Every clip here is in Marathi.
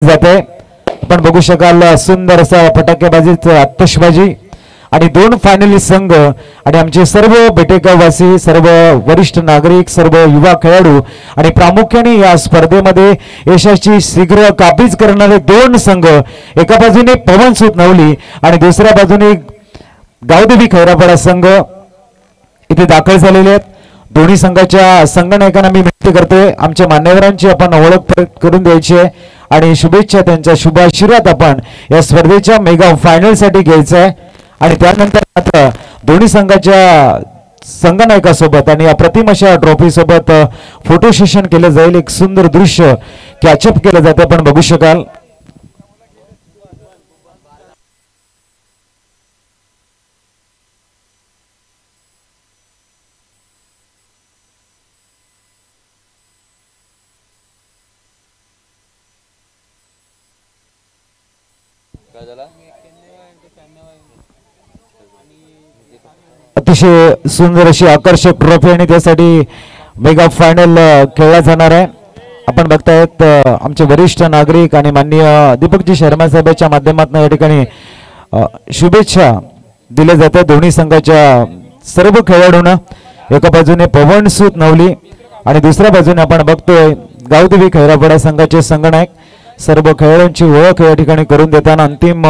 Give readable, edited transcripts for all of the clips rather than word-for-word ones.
जाते आपण बघू शकाल सुंदर असा फटाकेबाजीच आतिषबाजी आणि दोन फायनलिस्ट संघ आणि आमचे सर्व बेटेगाववासी सर्व वरिष्ठ नागरिक सर्व युवा खेळाडू आणि प्रामुख्याने या स्पर्धेमध्ये यशाची शीघ्र काबीज करणारे दोन संघ एका बाजूने पवन सूत नवली आणि दुसऱ्या बाजूने गावदेवी खैरापाडा संघ इथे दाखल झालेले आहेत। दोन्ही संघाच्या संघनायकांना मी विनंती करतोय आमच्या मान्यवरांची आपण ओळख करून द्यायची आहे आणि शुभेच्छा त्यांचा शुभ आशीर्वाद आपण या स्पर्धेच्या मेगा फायनल साठी घ्यायचा आहे आणि त्यानंतर मात्र दोन्ही संघाच्या संघनायकासोबत आणि अप्रतिम अशा ट्रॉफी सोबत फोटो सेशन केलं जाईल। एक सुंदर दृश्य कॅचअप केलं जातं आपण बघू शकाल। अतिशय सुंदर अशी आकर्षक ट्रॉफी आणि त्यासाठी मेगा फायनल खेळला जाणार आहे। आपण बघतायत आमचे वरिष्ठ नागरिक आणि माननीय दीपकजी शर्मा साहेबांच्या माध्यमातून या ठिकाणी शुभेच्छा दिल्या जातात दोन्ही संघाच्या सर्व खेळाडूंना। एका बाजूने पवन सूत नवली आणि दुसऱ्या बाजूने आपण बघतोय गावदेवी खैरापाडा संघाचे संघनायक। सर्व खेळाडूंची ओळख या ठिकाणी करून देताना अंतिम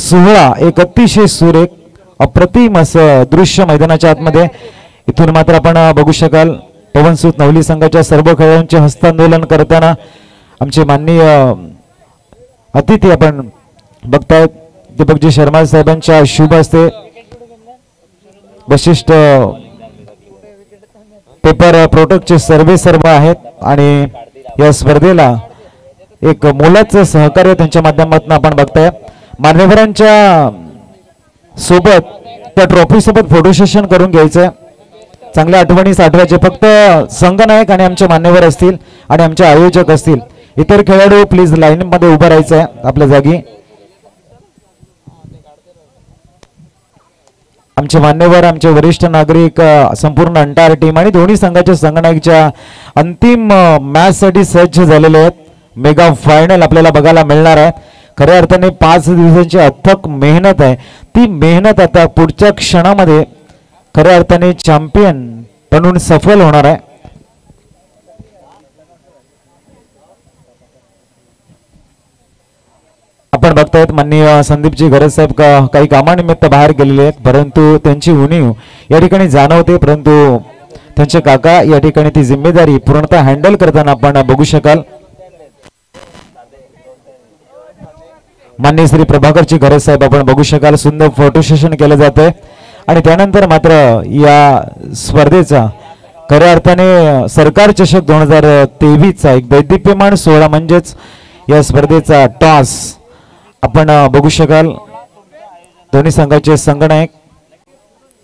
सोहळा एक अतिशय सुरेख अप्रतिम असं दृश्य मैदानाच्या आतमध्ये इथून मात्र आपण बघू शकाल। पवन सूत नवली संघाच्या सर्व खेळाडूंचे हस्तांदोलन करताना आमचे माननीय अतिथी आपण बघतायत दीपकजी शर्मा साहेबांच्या शुभ हस्ते वशिष्ठ पेपर प्रोडक्टचे सर्व आहेत आणि या स्पर्धेला एक मोलाचं सहकार्य त्यांच्या माध्यमातून आपण बघताय। मान्यवरांच्या सोबत त्या ट्रॉफी सोबत फोटो सेशन करून घ्यायचंय। चांगल्या आठवणी साठवायचे फक्त संघनायक आणि आमचे मान्यवर असतील आणि आमचे आयोजक असतील। इतर खेळाडू प्लीज लाईन मध्ये उभं राहायचंय आपल्या जागी। आमचे मान्यवर आमचे वरिष्ठ नागरिक संपूर्ण अंटायर टीम आणि दोन्ही संघाच्या संघनायकच्या अंतिम मॅच साठी सज्ज झालेले आहेत। मेगा फायनल आपल्याला बघायला मिळणार आहे। खऱ्या अर्थाने 5 दिवसांची अथक मेहनत आहे। ती मेहनत आता पुढच्या क्षणामध्ये खऱ्या अर्थाने चॅम्पियन बनून सफल होणार आहे। आपण बघतायत माननीय संदीपजी गरज साहेब काही कामानिमित्त बाहेर गेलेले आहेत परंतु त्यांची उणीव या ठिकाणी जाणवते परंतु त्यांचे काका या ठिकाणी ती जिम्मेदारी पूर्णतः हँडल करताना आपण बघू शकाल। माननीय श्री प्रभाकरची गरज साहेब आपण बघू शकाल सुंदर फोटो सेशन केलं जातंय आणि त्यानंतर मात्र या स्पर्धेचा खऱ्या अर्थाने सरकार चषक 2023 चा एक दैदिप्यमान सोहळा म्हणजेच या स्पर्धेचा टॉस आपण बघू शकाल। दोन्ही संघाचे संघनायक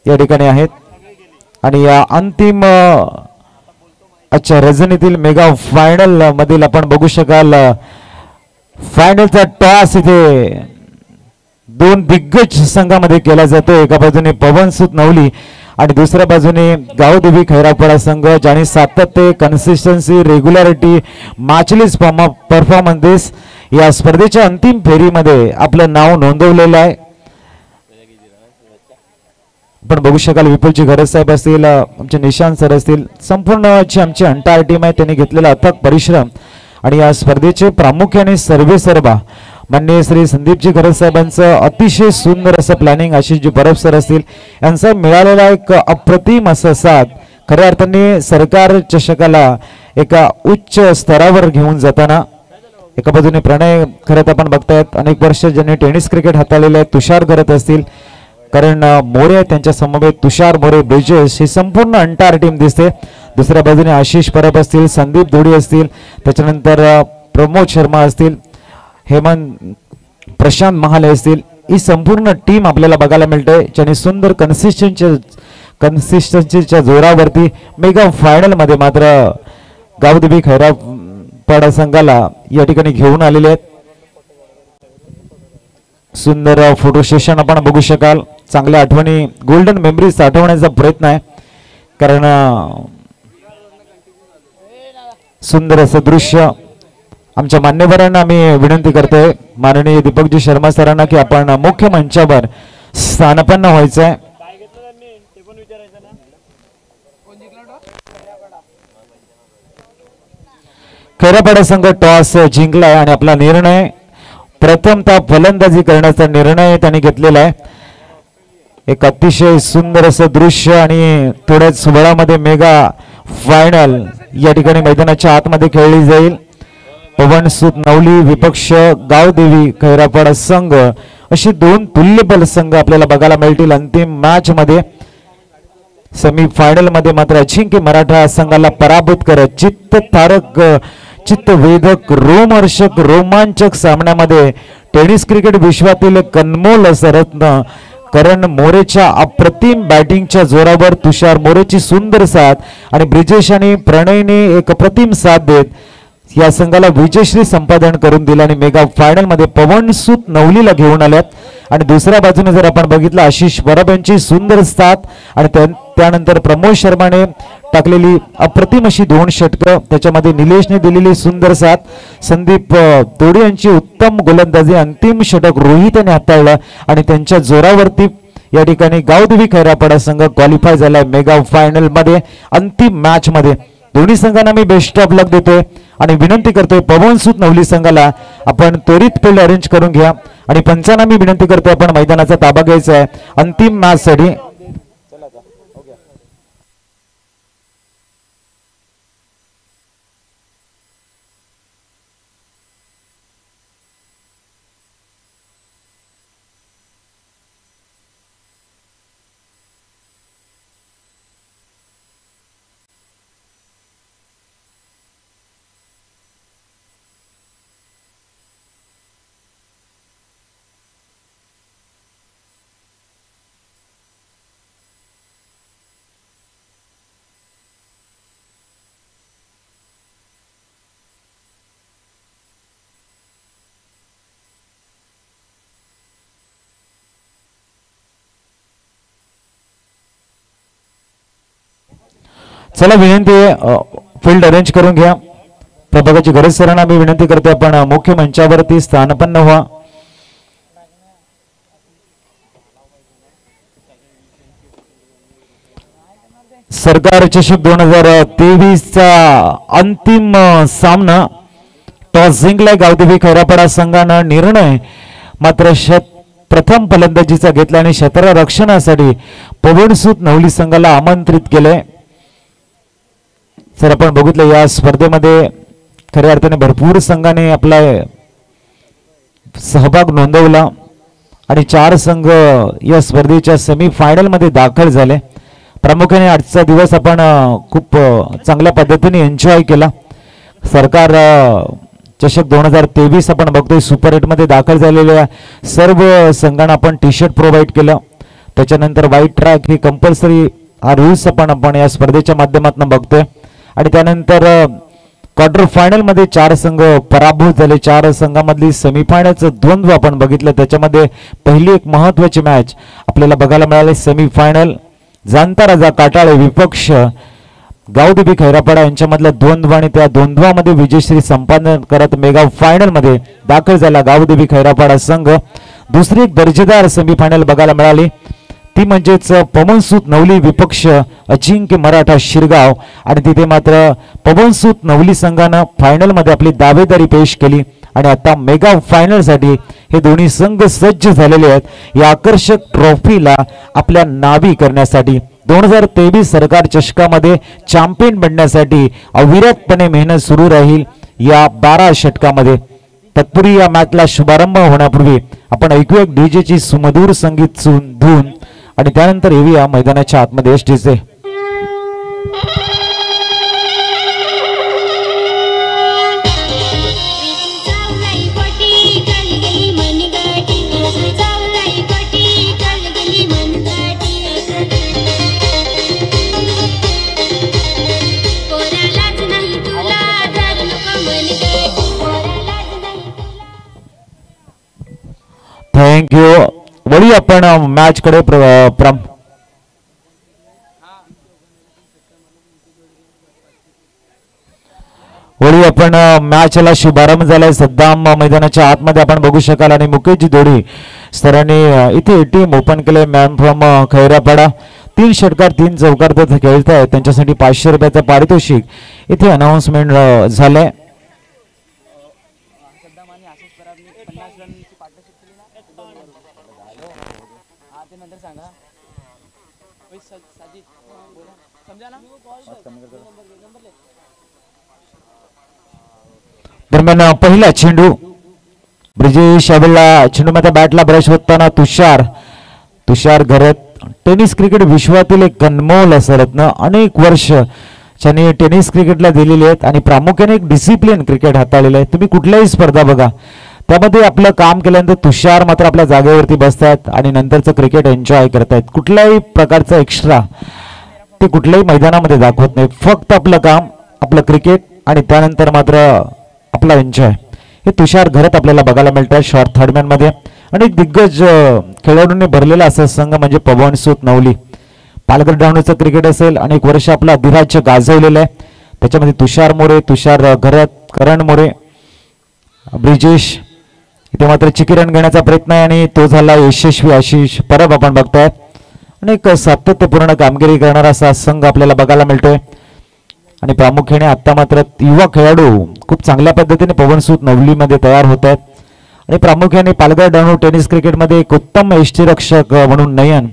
या ठिकाणी आहेत आणि या अंतिम अच्छा रजनीतील मेगा फायनल मधील आपण बघू शकाल फायनलचा टॉस इथे दोन दिग्गज संघामध्ये केला जातो। एका बाजूने पवन सूत नवली आणि दुसऱ्या बाजूने गावदेवी खैरापाडा संघ ज्याने सातत्य कन्सिस्टन्सी रेग्युलरिटी मॅचलेस परफॉर्मन्स या स्पर्धेच्या अंतिम फेरीमध्ये आपलं नाव नोंदवलेलं आहे। आपण बघू शकाल विपुलची गरज साहेब असतील आमचे निशांत सर असतील संपूर्ण आमची अंटायर टीम आहे त्यांनी घेतलेला अथक परिश्रम आणि या स्पर्धेचे प्रामुख्याने सर्वा माननीय श्री संदीपजी गरज साहेबांचं अतिशय सुंदर असं प्लॅनिंग आशिषजी परब सर असतील यांचा मिळालेला एक अप्रतिम असं साथ खऱ्या अर्थाने सरकार चषकाला एका उच्च स्तरावर घेऊन जाताना एका बाजूने प्रणय खरत आपण बघतायत अनेक वर्ष ज्यांनी टेनिस क्रिकेट हाताळलेले आहे तुषार करत असतील कारण मोरे त्यांच्या समवेत तुषार मोरे ब्रिजेश ही संपूर्ण अंटायर टीम दिसते। दुसऱ्या बाजूने आशिष परब असतील संदीप धोडी असतील त्याच्यानंतर प्रमोद शर्मा असतील हेमंत प्रशांत महाले असतील ही संपूर्ण टीम आपल्याला बघायला मिळते ज्यांनी सुंदर कन्सिस्टन्सीच्या जोरावरती मेगा फायनल मध्ये मात्र गावदेवी खैरापाडा संघाला या ठिकाणी घेऊन आलेले आहेत। सुंदर फोटो सेशन आपण बघू शकाल। चांगल्या आठवणी गोल्डन मेमरीज साठवण्याचा प्रयत्न आहे कारण सुंदर असं दृश्य आमच्या मान्यवरांना आम्ही विनंती करतोय माननीय दीपकजी शर्मा सरांना की आपण मुख्य मंचावर स्थानापन्न व्हायचंय. खैरापाडा संघ टॉस जिंकलाय आणि आपला निर्णय प्रथमतः फलंदाजी करण्याचा निर्णय त्यांनी घेतलेला आहे. एक अतिशय सुंदर असं दृश्य आणि थोड्याच वेळामध्ये मेगा फायनल या ठिकाणी मैदानाच्या आतमध्ये खेळली जाईल. पवन सूत नवली विपक्ष गावदेवी खैरापाडा संघ अशी दोन तुल्यबल संघ आपल्याला बघायला मिळतील अंतिम मॅच मध्ये. सेमी फायनल मध्ये मात्र अजिंक्य मराठा संघाला पराभूत करत चित्तथारक चित्तवेधक रोमहर्षक रोमांचक सामन्यामध्ये टेनिस क्रिकेट विश्वातील कनमोल असं रत्न करण मोरेच्या अप्रतिम बॅटिंगच्या जोरावर तुषार मोरेची सुंदर साथ आणि ब्रिजेश आणि प्रणयने एक अप्रतिम साथ देत या संघाला विजयश्री संपादन करून दिला आणि मेगा फायनल मध्ये पवन सूत नवलीला घेऊन आल्यात. आणि दुसऱ्या बाजूने जर आपण बघितलं आशिष परब यांची सुंदर साथ आणि त्यानंतर प्रमोद शर्माने टाकलेली अप्रतिम अशी 2 षटकं त्याच्यामध्ये निलेशने दिलेली सुंदर साथ संदीप तोडी यांची उत्तम गोलंदाजी अंतिम षटक रोहित यांनी हाताळलं आणि त्यांच्या जोरावरती या ठिकाणी गावदेवी खैरापाडा संघ क्वालिफाय झालाय मेगा फायनल मध्ये अंतिम मॅच मध्ये. दोन्ही संघांना मी बेस्ट ऑफ लक देतोय आणि विनंती करतोय पवन सूत नवली संघाला आपण त्वरित फील्ड अरेंज करून घ्या आणि पंचांना मी विनंती करतोय आपण मैदानाचा ताबा घ्यायचा आहे अंतिम मॅच साठी. चला विनंती फील्ड अरेंज करून घ्या. प्रभागाची गरज सरांना मी विनंती करते आपण मुख्य मंचावरती स्थानापन्न व्हा. सरकार चषक 2023 चा अंतिम सामना टॉस जिंकलाय गावदेवी खैरापाडा संघानं. निर्णय मात्र प्रथम फलंदाजीचा घेतला आणि क्षेत्ररक्षणासाठी पवन सूत नवली संघाला आमंत्रित केले. सर आपण बघितलं या स्पर्धेमध्ये खऱ्या अर्थाने भरपूर संघाने आपला सहभाग नोंदवला आणि 4 संघ या स्पर्धेच्या सेमी फायनल मध्ये दाखल झाले. प्रामुख्याने आजचा दिवस आपण खूप चांगल्या पद्धतीने एन्जॉय केला. सरकार चषक 2023 आपण बघतोय सुपर 8 मध्ये दाखल झालेल्या सर्व संघांना आपण टी शर्ट प्रोव्हाइड केलं. त्याच्यानंतर व्हाईट ट्रॅक ही कंपल्सरी हा रूल्स आपण या स्पर्धेच्या माध्यमातून बघतोय. आणि त्यानंतर क्वार्टर फायनल मध्ये 4 संघ पराभूत झाले. 4 संघांमधली सेमीफायनलचं द्वंद्व आपण बघितलं. त्याच्यामध्ये पहिली एक महत्वाची मॅच आपल्याला बघायला मिळाली. सेमीफायनल जाणता राजा काटाळे विपक्ष गावदेवी खैरापाडा यांच्यामधला द्वंद्व आणि त्या द्वंद्वामध्ये विजयश्री संपादन करत मेगा फायनल मध्ये दाखल झाला गावदेवी खैरापाडा संघ. दुसरी एक दर्जेदार सेमीफायनल बघायला मिळाली ती म्हणजेच पवन सूत नवली विपक्ष अजिंक्य मराठा शिरगाव. आणि तिथे मात्र पवन सूत नवली संघानं फायनल मध्ये आपली दावेदारी पेश केली आणि आता मेगा फायनल साठी हे दोन्ही संघ सज्ज झालेले आहेत या आकर्षक ट्रॉफीला आपल्या नावी करण्यासाठी. 2023 सरकार चषकामध्ये चॅम्पियन बनण्यासाठी अविरतपणे मेहनत सुरू राहील या 12 षटकामध्ये. तत्पूर्वी या मॅचला शुभारंभ होण्यापूर्वी आपण ऐकूया एक डीजेची सुमधुर संगीत धून आणि त्यानंतर येऊया मैदानाच्या आतमध्ये एसटीचे. थँक्यू. वळी आपण मॅच कडे वळी आपण आपण मॅचला शुभारंभ झालाय. सद्दाम मैदानाच्या आतमध्ये आपण बघू शकाल आणि मुकेश जोडी सरांनी इथे टीम ओपन केले. मॅन फ्रॉम खैरापाडा 3 षटकार 3 चौकार तर खेळत आहेत. त्यांच्यासाठी 500 रुपयाचं पारितोषिक इथे अनाउन्समेंट झालंय. दरम्यान पहिला चेंडू ब्रिजेश यावेळेला चेंडूमध्ये बॅटला ब्रश होताना तुषार घरत टेनिस क्रिकेट विश्वातील एक अनमोल असं रत्न. अनेक वर्ष त्यांनी टेनिस क्रिकेटला दिलेली आहेत आणि प्रामुख्याने एक डिसिप्लिन क्रिकेट हाताळलेलं आहे. तुम्ही कुठल्याही स्पर्धा बघा त्यामध्ये आपलं काम केल्यानंतर तुषार मात्र आपल्या जागेवरती बसतात आणि नंतरचं क्रिकेट एन्जॉय करतायत. कुठल्याही प्रकारचं एक्स्ट्रा ते कुठल्याही मैदानामध्ये दाखवत नाही. फक्त आपलं काम आपलं क्रिकेट आणि त्यानंतर मात्र आपला एन्जॉय हे तुषार घरत आपल्याला बघायला मिळतं. शॉर्ट थर्डमॅन मध्ये अनेक दिग्गज खेळाडूंनी भरलेला असा संघ म्हणजे पवन सूत नवली. पालघर डहाणूचं क्रिकेट असेल अनेक वर्ष आपलं अधिराज्य गाजवलेलं आहे. त्याच्यामध्ये तुषार मोरे, तुषार घरत, करण मोरे, ब्रिजेश इथे मात्र चिकी रन घेण्याचा प्रयत्न आहे आणि तो झाला यशस्वी. आशिष परब आपण बघताय. अनेक सातत्यपूर्ण कामगिरी करणारा असा संघ आपल्याला बघायला मिळतोय आणि प्रामुख्याने आता मात्र युवा खेळाडू खूप चांगल्या पद्धतीने पवनसूत नवलीमध्ये तयार होत आहेत आणि प्रामुख्याने पालघर डहाणू टेनिस क्रिकेटमध्ये एक उत्तम यष्टीरक्षक म्हणून नयन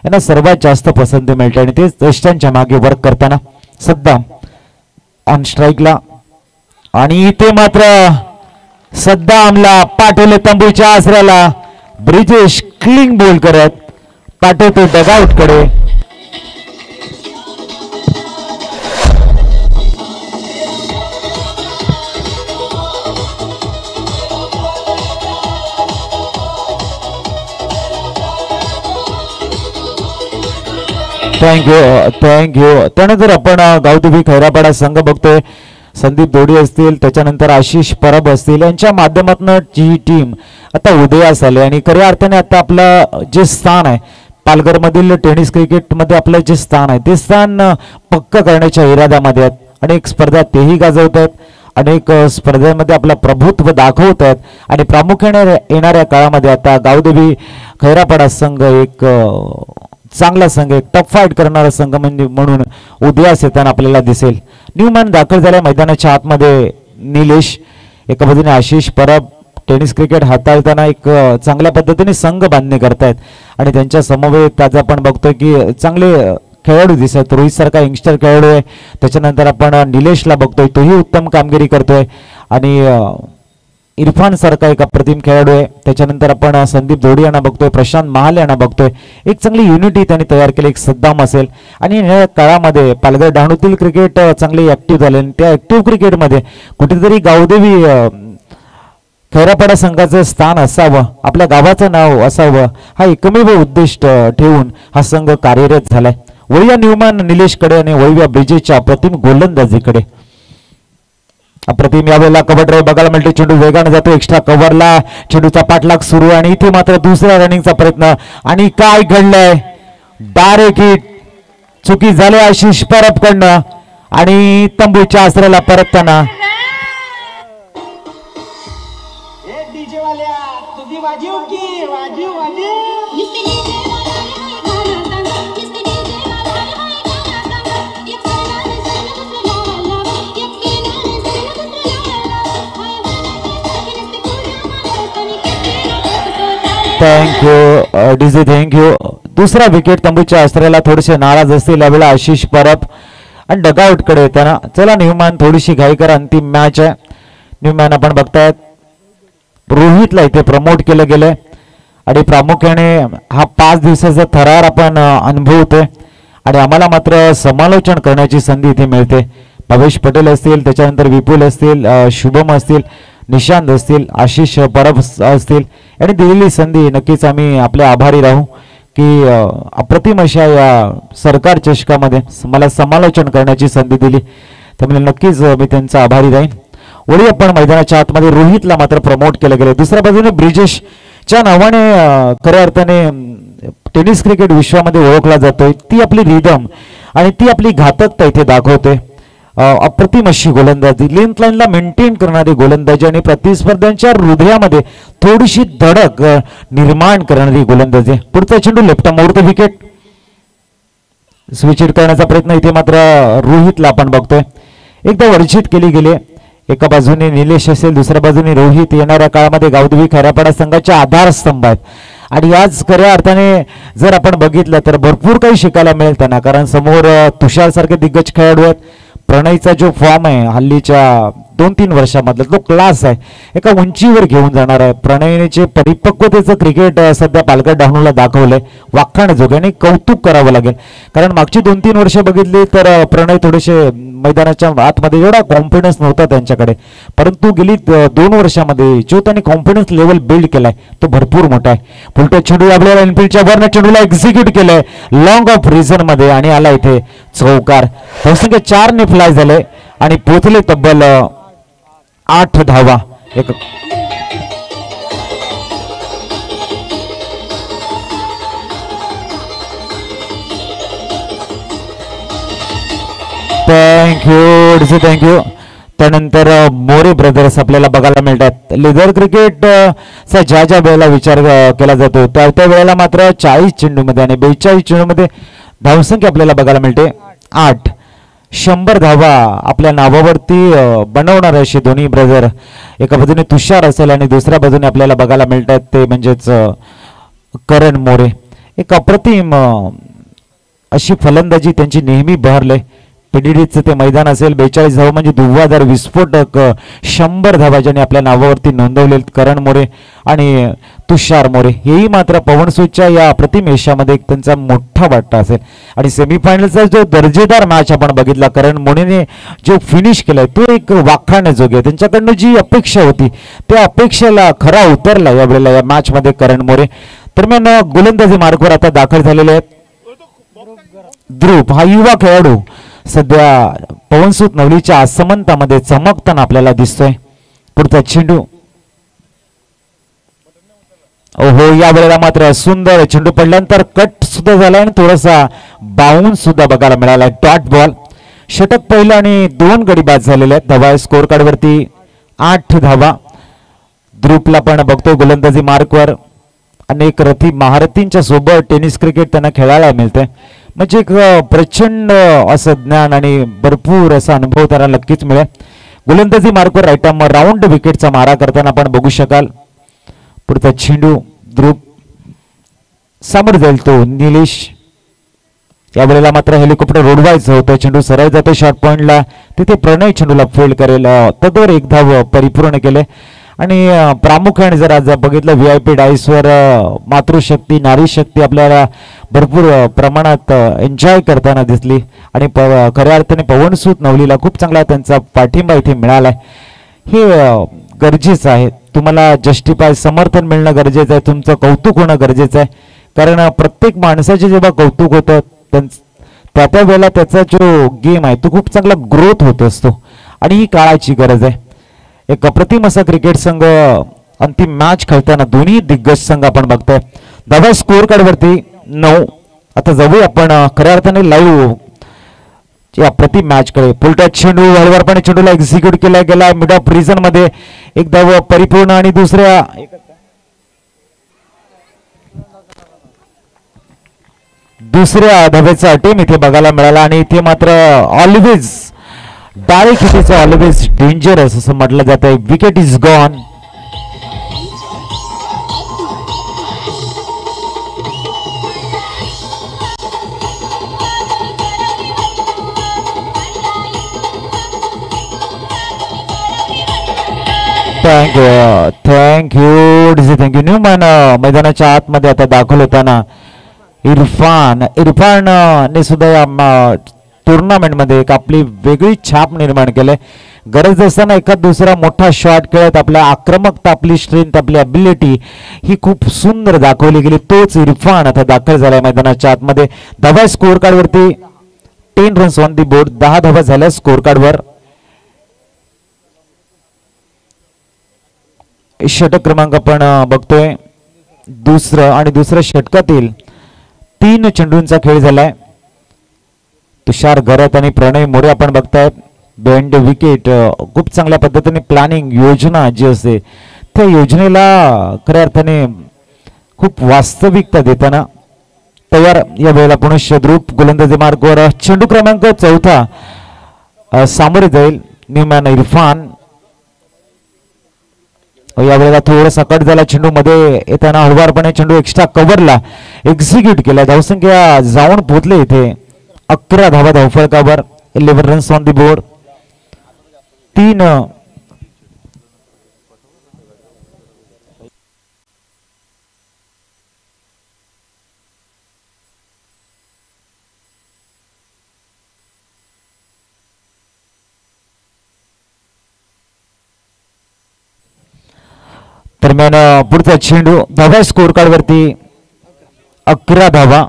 यांना सर्वात जास्त पसंती मिळते आणि तेच यष्टांच्या मागे वर्क करताना सद्दाम ऑन स्ट्राईकला आणि इथे मात्र सद्दामला पाठवले तंबूच्या आसऱ्याला. ब्रिजेश क्लिंग बॉल करत पाठवतो डगआउट कडे. थँक्यू. त्यानंतर आपण गावदेवी खैरापाडा संघ बघतोय. संदीप दोडी असतील, त्याच्यानंतर आशिष परब असतील, यांच्या माध्यमातून जी टीम आता उदयास आली आणि खऱ्या अर्थाने आता आपलं जे स्थान आहे पालघर मधील टेनिस क्रिकेटमध्ये आपलं जे स्थान आहे ते स्थान पक्क करण्याच्या इराद्यामध्ये आहेत. अनेक स्पर्धा तेही गाजवत आहेत, अनेक स्पर्धेमध्ये आपलं प्रभुत्व दाखवत आहेत आणि प्रामुख्याने येणाऱ्या काळामध्ये आता गावदेवी खैरापाडा संघ एक चांगला संघ, एक टफ फाईट करणारा संघ म्हणजे म्हणून उदयास येताना आपल्याला दिसेल. न्यूमॅन दाखल झाल्या मैदानाच्या आतमध्ये. निलेश एका बाजूने आशिष परब टेनिस क्रिकेट हाताळताना एक चांगल्या पद्धतीने संघ बांधणी करतायत आणि त्यांच्या समवेत आज आपण बघतोय की चांगले खेळाडू दिसत. रोहित सारखा यंगस्टर खेळाडू आहे. त्याच्यानंतर आपण निलेशला बघतोय, तोही उत्तम कामगिरी करतोय आणि इरफान सारखा एक अप्रतिम खेळाडू आहे. त्याच्यानंतर आपण संदीप जोडी यांना बघतोय, प्रशांत महाल यांना बघतोय. एक चांगली युनिटी त्यांनी तयार केली. एक सद्दाम असेल आणि या काळामध्ये पालघर डहाणूतील क्रिकेट चांगली ऍक्टिव्ह झाले आणि त्या ऍक्टिव्ह क्रिकेटमध्ये कुठेतरी गावदेवी खैरापाडा संघाचं स्थान असावं, आपल्या गावाचं नाव असावं, हा एकमेव उद्देश ठेवून हा संघ कार्यरत झालाय. वळूया न्यूमॅन निलेशकडे आणि वळूया ब्रिजेशच्या अप्रतिम गोलंदाजीकडे. अप्रतिम यावेळेला कव्हर ड्राईव्ह बघायला मिळते. चेंडू वेगाने जातो एक्स्ट्रा कव्हरला, चेंडूचा पाठलाग सुरू आहे आणि इथे मात्र दुसऱ्या रनिंगचा प्रयत्न आणि काय घडलंय, डायरेक्ट हिट चुकी झाली आशिष परबकडनं आणि तंबूच्या आसऱ्याला परतताना थँक्यू डीजे, थँक्यू. दुसरा विकेट तंबूच्या आसऱ्याला थोडेसे नाराज असतील यावेळेला आशिष परब आणि डगआउट कडे येताना. चला न्यूमॅन थोडीशी घाई करा, अंतिम मॅच आहे. न्यूमॅन आपण बघतायत रोहितला इथे प्रमोट केलं गेलंय आणि प्रामुख्याने हा 5 दिवसाचा थरार आपण अनुभवतोय आणि आम्हाला मात्र समालोचन करण्याची संधी इथे मिळते. भवेश पटेल असतील, त्याच्यानंतर विपुल असतील, शुभम असतील, निशांत असतील, आशिष परब असतील, यांनी दिलेली संधी नक्कीच आम्ही आपले आभारी राहू की अप्रतिम अशा या सरकार चषकामध्ये मला समालोचन करण्याची संधी दिली, त्यामुळे नक्कीच मी त्यांचा आभारी राहीन. वळी आपण मैदानाच्या आतमध्ये रोहितला मात्र प्रमोट केलं गेलं. दुसऱ्या बाजूने ब्रिजेशच्या नावाने खऱ्या अर्थाने टेनिस क्रिकेट विश्वामध्ये ओळखला जातोय. ती आपली रिदम आणि ती आपली घातकता इथे दाखवते. अप्रतिम अशी गोलंदाजी, लेंथ लाईनला मेंटेन करणारी गोलंदाजी आणि प्रतिस्पर्ध्यांच्या हृदयामध्ये थोडीशी धडक निर्माण करणारी गोलंदाजी. पुढचा चेंडू left mode the wicket. Switch hit करण्याचा प्रयत्न इथे मात्र रोहितला आपण बघतोय. एकदा वर्जित केली गेली. एका बाजूने निलेश असेल, दुसऱ्या बाजूने रोहित. येणाऱ्या काळामध्ये गावदेवी खैरापाडा संघाचे आधारस्तंभ आहेत आणि आज खऱ्या अर्थाने जर आपण बघितलं तर भरपूर काही शिकायला मिळेल त्यांना, कारण समोर तुषार सारखे दिग्गज खेळाडू आहेत. प्रणयचा जो फॉर्म आहे हल्लीच्या 2-3 वर्षामधला तो क्लास आहे, एका उंचीवर घेऊन जाणार आहे. प्रणयचे परिपक्वतेचं क्रिकेट सध्या पालघर डहाणूला दाखवलंय, वाखाणजोगे आणि कौतुक करावं लागेल. कारण मागची 2-3 वर्ष बघितली तर प्रणय थोडेसे मैदानाच्या आतमध्ये एवढा कॉन्फिडन्स नव्हता त्यांच्याकडे, परंतु गेली 2 वर्षामध्ये जो त्यांनी कॉन्फिडन्स लेवल बिल्ड केलाय तो भरपूर मोठा आहे. फुलटच चेंडू आपल्याला एनफिल्डच्या वरनं चेंडूला एक्झिक्यूट केलंय लॉंग ऑफ रिझन मध्ये आणि आला इथे चौकार. बहुसंख्य 4 ने फ्लाय झाले आणि पोहोचले तब्बल 8 धावा. थँक्यू. त्यानंतर मोरे ब्रदर्स आपल्याला बघायला मिळतात. लेदर क्रिकेट चा ज्या ज्या वेळेला विचार केला जातो त्या वेळेला मात्र 40 चेंडूमध्ये आणि 42 चेंडूमध्ये धावसंख्या आपल्याला बघायला मिळते 8. 100 धावा आपल्या नावावरती बनवणार असे दोन्ही ब्रदर, एका बाजूने तुषार असेल आणि दुसऱ्या बाजूने आपल्याला बघायला मिळतात ते म्हणजेच करण मोरे. एक अप्रतिम अशी फलंदाजी त्यांची नेहमी बहरले. पीडीडीचं ते मैदान असेल, 42 धावा म्हणजे धुव्वाधार विस्फोटक 100 धावा ज्याने आपल्या नावावरती नोंदवले करण मोरे आणि तुषार मोरे. हेही मात्र पवनसूतच्या या अप्रतिम यशामध्ये एक त्यांचा मोठा वाटा असेल. आणि सेमीफायनलचा जो दर्जेदार मॅच आपण बघितला, करण मोरेने जो फिनिश केलाय तो एक वाखाणजोगे. त्यांच्याकडनं जी अपेक्षा होती त्या अपेक्षेला खरा उतरला यावेळेला या मॅच मध्ये करण मोरे. दरम्यान गोलंदाजी मार्गवर आता दाखल झालेले आहेत ध्रुव, हा युवा खेळाडू सध्या पवनसूत नवलीच्या आसमंतामध्ये चमकताना आपल्याला दिसतोय. पुढचा चेंडू, ओहो, या वेळेला मात्र सुंदर चेंडू पडल्यानंतर कट सुद्धा झाला आणि थोडासा बाउन्स सुद्धा बघायला मिळाला. डॉट बॉल, षटक पहिलं आणि 2 गडी बाद झालेले आहेत. धावा स्कोर कार्ड वरती 8 धावा. ध्रुवला पण बघतो गोलंदाजी मार्कवर. अनेक महारथींच्या सोबत टेनिस क्रिकेट त्यांना खेळायला मिळते, म्हणजे एक प्रचंड असं ज्ञान आणि भरपूर असा अनुभव त्यांना नक्कीच मिळेल. गोलंदाजी मार्कवर राईट आर्म राऊंड विकेटचा मारा करताना आपण बघू शकाल. पुढचा चेंडू ध्रुव समोर जाईल तो निलेश. यावेळेला मात्र हेलिकॉप्टर रोडवायचं होतं, चेंडू सरळ जातो शॉर्ट पॉइंटला, तिथे प्रणय चेंडूला फील्ड करेल. तद्वर एक धाव परिपूर्ण केले. आणि प्रामुख्याने जर आज बघितलं VIP डाईसवर मातृशक्ती नारी शक्ती आपल्याला भरपूर प्रमाणात एन्जॉय करताना दिसली आणि खऱ्या अर्थाने पवनसूत नवलीला खूप चांगला त्यांचा पाठिंबा इथे मिळालाय. हे गरजेचं आहे. तुम्हाला जस्टिफाय समर्थन मिळणं गरजेचं आहे, तुमचं कौतुक होणं गरजेचं आहे. कारण प्रत्येक माणसाचे जेव्हा कौतुक होतं त्या वेळेला त्याचा जो गेम आहे तो खूप चांगला ग्रोथ होत असतो आणि ही काळाची गरज आहे. एक अप्रतिम असा क्रिकेट संघ अंतिम मॅच खेळताना दोन्ही दिग्गज संघ आपण बघतोय. धावा स्कोर कार्ड वरती 9. आता जाऊया आपण खऱ्या अर्थाने लाईव्ह अप्रतिम मॅच कडे. फुलटच चेंडू हळवारपणे चेंडूला एक्झिक्यूट केला गेला मिड ऑफ रिझन मध्ये. एक धाव परिपूर्ण आणि दुसऱ्या धावेचा अटेम इथे बघायला मिळाला आणि इथे मात्र always direct hitting always dangerous असं म्हटलं जात आहे. Wicket is gone. Thank you. Newman मैदानाच्या आतमध्ये आता दाखल होताना इरफान ने सुद्धा या टुर्नामेंट मध्ये एक आपली वेगळी छाप निर्माण केली. गरज असताना एखाद दुसरा मोठा शॉट खेळत आपल्या आक्रमकता, आपली स्ट्रेंथ, आपली अबिलिटी ही खूप सुंदर दाखवली गेली. तोच इरफान आता दाखल झालाय मैदानाच्या आतमध्ये. धावा स्कोर कार्ड वरती 10 रन्स ऑन दी बोर्ड. 10 धावा झाल्या स्कोर कार्ड वर. षटक क्रमांक आपण बघतोय दुसरं आणि दुसऱ्या षटकातील 3 चेंडूंचा खेळ झालाय. तुषार गरत आणि प्रणय मोरे आपण बघतायत. बेंड विकेट खूप चांगल्या पद्धतीने प्लॅनिंग योजना जी असते त्या योजनेला खऱ्या अर्थाने खूप वास्तविकता देताना तयार या वेळेला पुनश्च द्रुप गोलंदाजी मार्गावर चेंडू क्रमांक 4 सामोरे जाईल न्यूमॅन इरफान. यावेळेला थोडासा कट झाला चेंडू मध्ये येताना हळवारपणे चेंडू एक्स्ट्रा कव्हरला एक्झिक्यूट केला. धावसंख्या जाऊन पोहोचले इथे 11 धावा धावफलकावर. 11 रन्स ऑन दी बोर्ड. 3 दरम्यान पुढचा चेंडू धावा स्कोर कार्ड वरती 11 धावा.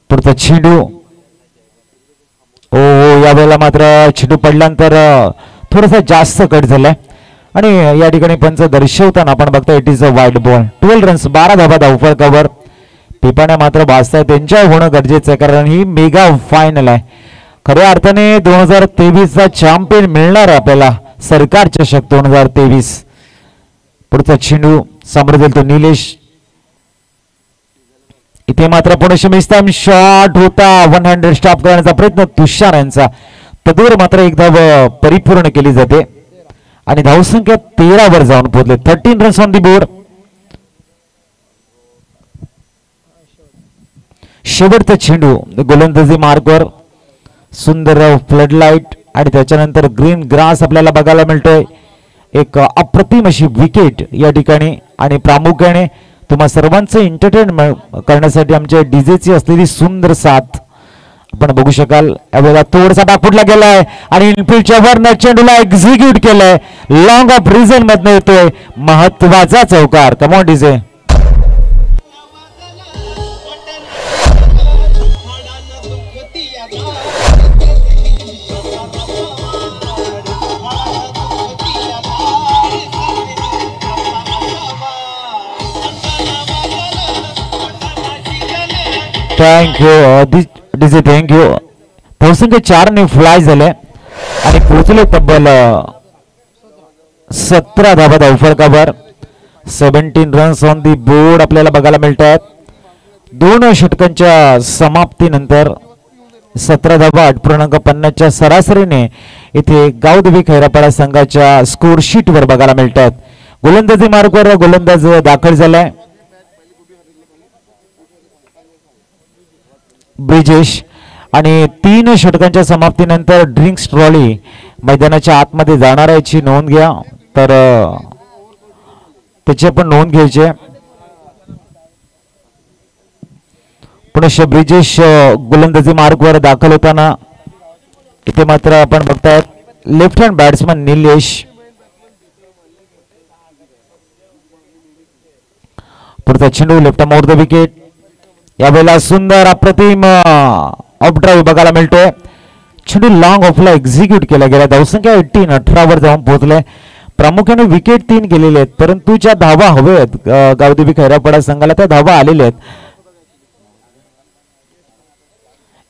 पुढचा चेंडू ओ यावेळेला मात्र चेंडू पडल्यानंतर थोडासा जास्त कट झालाय आणि या ठिकाणी पंच दर्शवताना आपण बघता it is a wide ball. 12 runs 12 धावा धावफलकावर. पिपाण्या मात्र भासताय त्यांच्या होणं गरजेचं आहे कारण ही मेगा फायनल आहे. खऱ्या अर्थाने 2023 चा चॅम्पियन मिळणार आहे आपल्याला सरकार चषक 2023. पुढचा चेंडू सामोरे जाईल तो निलेश. इथे मात्र पुणे मिस्ताम शॉट होता. 100 स्टॉप करण्याचा प्रयत्न तुषार यांचा. तदवर मात्र एक धाव परिपूर्ण केली जाते आणि धावसंख्या 13 वर जाऊन पोहोचले. 13 रन्स ऑन दी बोर्ड. शेवटचा चेंडू गोलंदाजी मार्कवर सुंदर फ्लड लाईट आणि त्याच्यानंतर ग्रीन ग्रास आपल्याला बघायला मिळतोय. एक अप्रतिम अशी विकेट या ठिकाणी आणि प्रामुख्याने तुम्हा सर्वांचं एंटरटेनमेंट करण्यासाठी आमच्या डीजेची असलेली सुंदर साथ आपण बघू शकाल. यावेळेला थोडासा डाग फुटला गेलाय आणि इनफिल्डच्या वरनं चेंडूला एक्झिक्यूट केलंय. लॉंग ऑफ रिझन मधनं येतोय महत्वाचा चौकार. Come on DJ. Thank you DJ thank you. धावसंख्या 4 ने फ्लाय झाले आणि पोहोचले तब्बल 17 धावा धावफलकावर. 17 रन्स ऑन दी बोर्ड आपल्याला बघायला मिळतात. 2 षटकांच्या समाप्तीनंतर 17 धावा 8.50 च्या सरासरीने इथे गावदेवी खैरापाडा संघाच्या स्कोर शीट वर बघायला मिळतात. गोलंदाजी मार्गावर गोलंदाज दाखल झालाय ब्रिजेश आणि 3 षटकांच्या समाप्तीनंतर ड्रिंक्स ट्रॉली मैदानाच्या आतमध्ये जाणार याची नोंद घ्या. तर त्याची पण नोंद घ्यायची. पुनश्च ब्रिजेश गोलंदाजी मार्गवर दाखल होताना इथे मात्र आपण बघताय लेफ्ट हँड बॅट्समन निलेश. पुढचा चेंडू लेफ्ट मोर द विकेट. यावेळेला सुंदर अप्रतिम ऑफ ड्राईव्ह बघायला मिळतोय. चेंडू लॉंग ऑफला एक्झिक्यूट केला गेला. धावसंख्या 18 वर जाऊन पोहोचले. प्रामुख्याने विकेट 3 गेलेले आहेत परंतु ज्या धावा हवे आहेत गावदेवी खैरापाडा संघाला त्या धावा आलेल्या आहेत.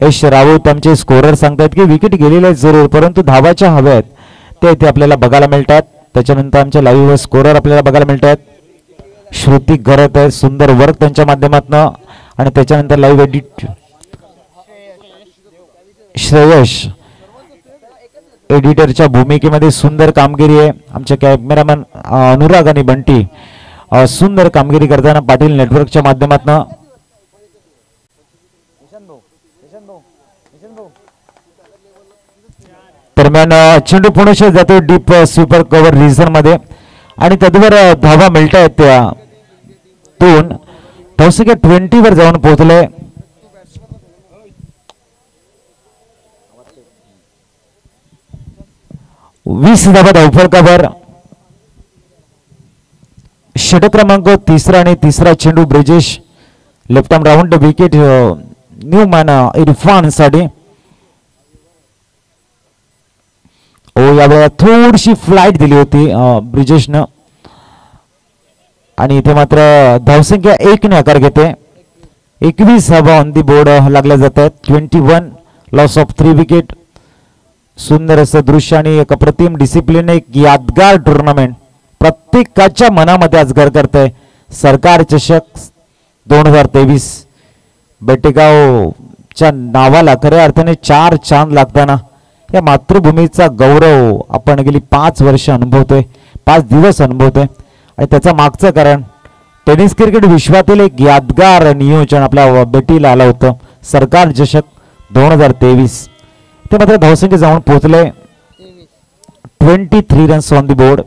यश राऊत आमचे स्कोरर सांगतात की विकेट गेलेले आहेत जरूर परंतु धावाच्या हव्या आहेत ते इथे आपल्याला बघायला मिळतात. त्याच्यानंतर आमच्या लाईव्ह स्कोरर आपल्याला बघायला मिळतात. श्रुती घरत आहे सुंदर वर्क त्यांच्या माध्यमातून आणि त्याच्यानंतर लाईव्ह एडिट श्रेयश एडिटरच्या भूमिकेमध्ये सुंदर कामगिरी आहे. आमचे कॅमेरामॅन अनुराग आणि बंटी सुंदर कामगिरी करताना पाटील नेटवर्कच्या माध्यमातून. दरम्यान चेंडू पुणे जातो डीप स्वीपर कव्हर रिझन मध्ये आणि तद्वर धावा मिळतायत त्या 2. धावसंख्या 20 वर जाऊन पोहोचले. वीस धावा धावफलकावर. षटक क्रमांक 3 आणि 3 चेंडू Brijesh left arm round wicket Newman Irfan साठी. यावेळेला थोडीशी फ्लाईट दिली होती ब्रिजेशनं आणि इथे मात्र धावसंख्या 1 ने आकार घेते. 21 धावा ऑन दी बोर्ड लागल्या जात आहेत. 21 लॉस ऑफ 3 विकेट. सुंदर असं दृश्य आणि एक अप्रतिम डिसिप्लिन, एक यादगार टुर्नामेंट प्रत्येकाच्या मनामध्ये आज घर करतंय. सरकार चषक 2023 बेटेगावच्या नावाला खऱ्या अर्थाने 4 चांद लागताना या मातृभूमीचा गौरव आपण गेली 5 वर्ष अनुभवतोय, 5 दिवस अनुभवतोय. आणि त्याचं मागचं कारण टेनिस क्रिकेट विश्वातील एक यादगार नियोजन आपल्या बेटीला आलं होतं. सरकार चषक 2023 ते मात्र धावसंख्या जाऊन पोहोचले 23 रन्स ऑन दी बोर्ड.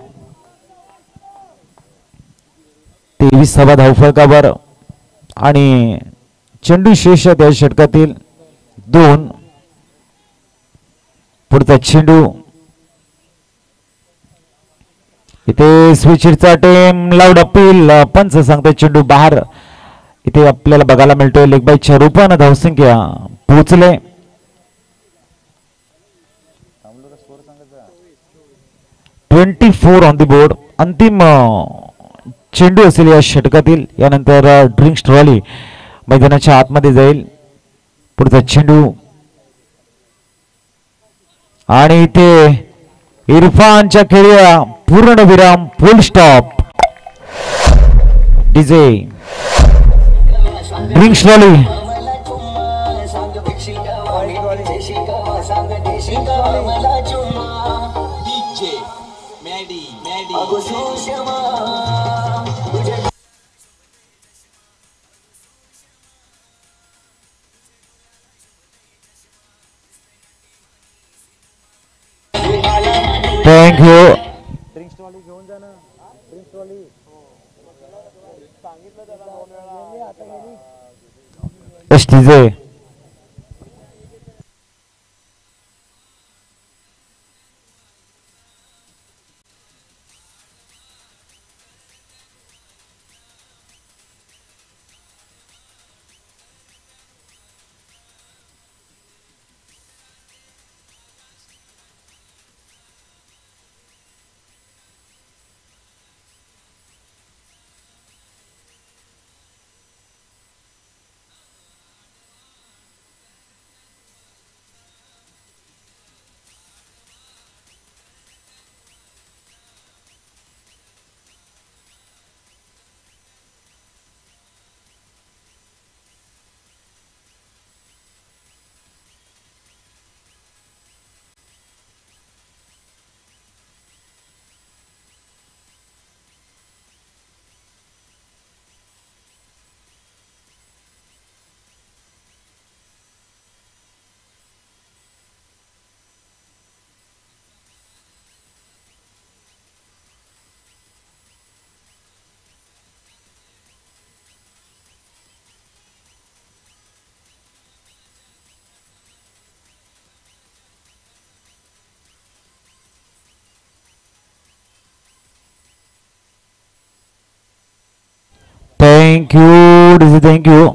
23 धावफलकावर आणि चेंडू शेष त्या षटकातील 2. पुढचा चेंडू इथे स्विचचा टेम लाऊड अपील, पंच सांगते चेंडू बाहेर. इथे आपल्याला बघायला मिळतोय लेग बायच्या रूपानं धावसंख्या पोहोचले 24 ऑन दी बोर्ड. अंतिम चेंडू असेल या षटकातील. यानंतर ड्रिंक्स ट्रॉली मैदानाच्या आतमध्ये जाईल. पुढचा चेंडू आणि इथे इरफानच्या खेळीला पूर्ण विराम, फुल stop. DJ drinks trolley thank you. DJ thank you. DJ thank you.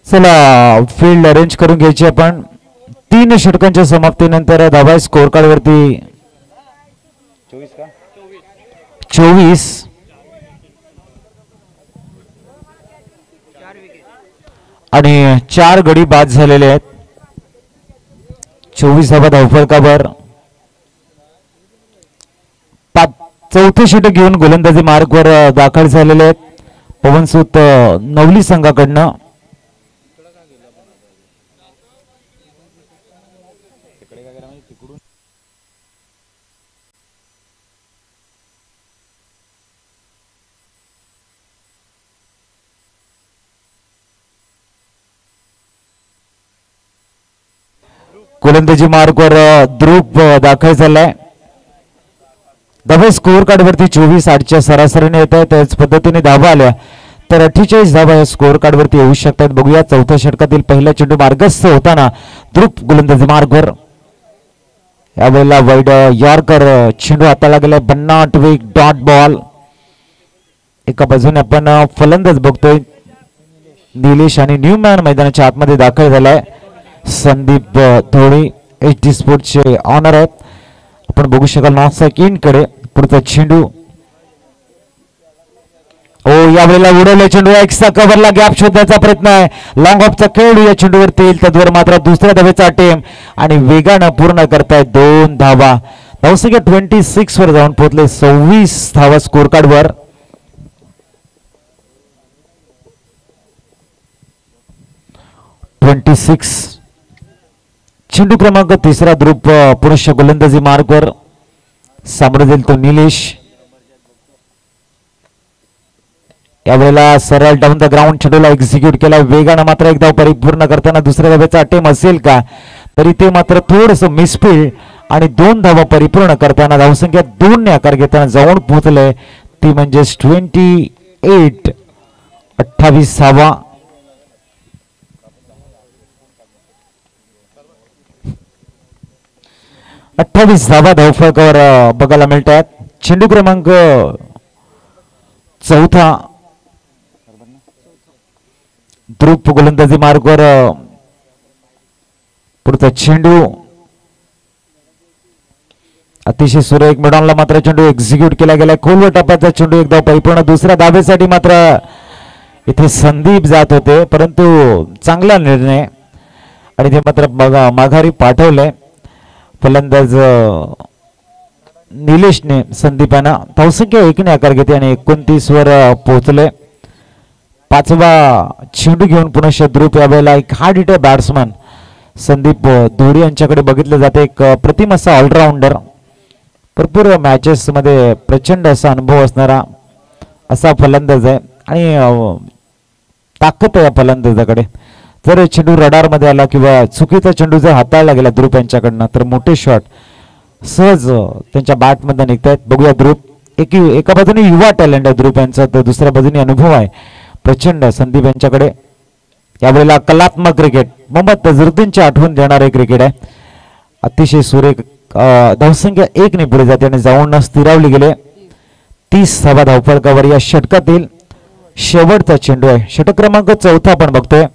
चला फील्ड अरेंज करून घ्यायची आपण. 3 षटकांच्या समाप्तीनंतर धावा स्कोर कार्ड वरती 24 आणि 4 गडी बाद झालेले आहेत. 24 धावा धावफलकावर. चौथे षटक घेऊन गोलंदाजी मार्गवर दाखल झालेले आहेत पवनसूत नवली संघाकडनं. गोलंदाजी मार्गवर ध्रुव दाखल झालाय. धावा स्कोर कार्ड वरती 24 8च्या सरासरीने येत आहे. त्याच पद्धतीने धावा आल्या तर 48 धावा या स्कोर कार्ड वरती येऊ शकतात. बघूया चौथ्या षटकातील पहिला चेंडू मार्गस्थ होताना ध्रुव गोलंदाजी मार्गवर. यावेळेला वाईड यॉर्कर चेंडू हाताळला गेलाय. भन्नाट वेग डॉट बॉल. एका बाजूने आपण फलंदाज बघतोय निलेश आणि न्यूमॅन मैदानाच्या आतमध्ये दाखल झालाय. संदीप धोळी HD स्पोर्ट्सचे ऑनर आहेत. आपण बघू शकाल नॉन इन कडे पुढचा चेंडू. ओ यावेळेला उडवले चेंडू. एक्स्ट्रा कव्हरला गॅप शोधण्याचा प्रयत्न आहे. लॉंग ऑफचा खेळ या चेंडूवरती येईल. तद्वर मात्र दुसऱ्या धावेचा अटेम्प्ट आणि वेगानं पूर्ण करताय 2 धावा. धावसंख्या 26 वर जाऊन पोहोचले. 26 धावा स्कोर कार्ड वर. चेंडू क्रमांक 3 ध्रुव पुरुष गोलंदाजी मार्गवर. सामोरे जाईल तो निलेश. यावेळेला सरळ डाऊन द ग्राउंड चेंडूला एक्झिक्यूट केला. वेगानं मात्र एक धाव परिपूर्ण करताना दुसऱ्या धावेचा अटेम्प्ट असेल का तरी ते मात्र थोडस मिसफील्ड आणि 2 धावा परिपूर्ण करताना धावसंख्या 2 ने आकार घेताना जाऊन पोहोचले. ती म्हणजे 28 धावा. 28 धावा धावफलकावर बघायला मिळतात. चेंडू क्रमांक 4 ध्रुव गोलंदाजी मार्गवर. पुढचा चेंडू अतिशय सुरेख मिडॉनला मात्र चेंडू एक्झिक्यूट केला गेला. खोलवर टप्प्याचा चेंडू एक धाव परिपूर्ण. दुसऱ्या धावेसाठी मात्र इथे संदीप जात होते परंतु चांगला निर्णय आणि ते मात्र माघारी पाठवले फलंदाज निलेशने संदीपांना. धावसंख्या 1 ने आकार घेते आणि 29 वर पोहोचले. 5वा चेंडू घेऊन पुन्हा ध्रुव. यावेळेला एक हार्ड हिटर बॅट्समन संदीप धोडी यांच्याकडे बघितले जाते. एक प्रतिम असा ऑलराऊंडर. भरपूर मॅचेस मध्ये प्रचंड असा अनुभव असणारा असा फलंदाज आहे आणि ताकद आहे या फलंदाजाकडे. जर चेंडू रडार मध्ये आला किंवा चुकीचा चेंडू जर हाताळला गेला ध्रुव यांच्याकडनं तर मोठे शॉट सहज त्यांच्या बॅट मध्ये निघतायत. बघूया ध्रुव. एका बाजूने युवा टॅलेंट आहे ध्रुव यांचा तर दुसऱ्या बाजूने अनुभव आहे प्रचंड संदीप यांच्याकडे. यावेळेला कलात्मक क्रिकेट मोहम्मद अझरुद्दीनची आठवण देणारे क्रिकेट आहे. अतिशय सुरेख. धावसंख्या 1 ने पुढे जाते आणि जाऊन स्थिरावली गेले. 30 धावा धावफलकावर. या षटकातील शेवटचा चेंडू आहे. षटक क्रमांक 4 आपण बघतोय.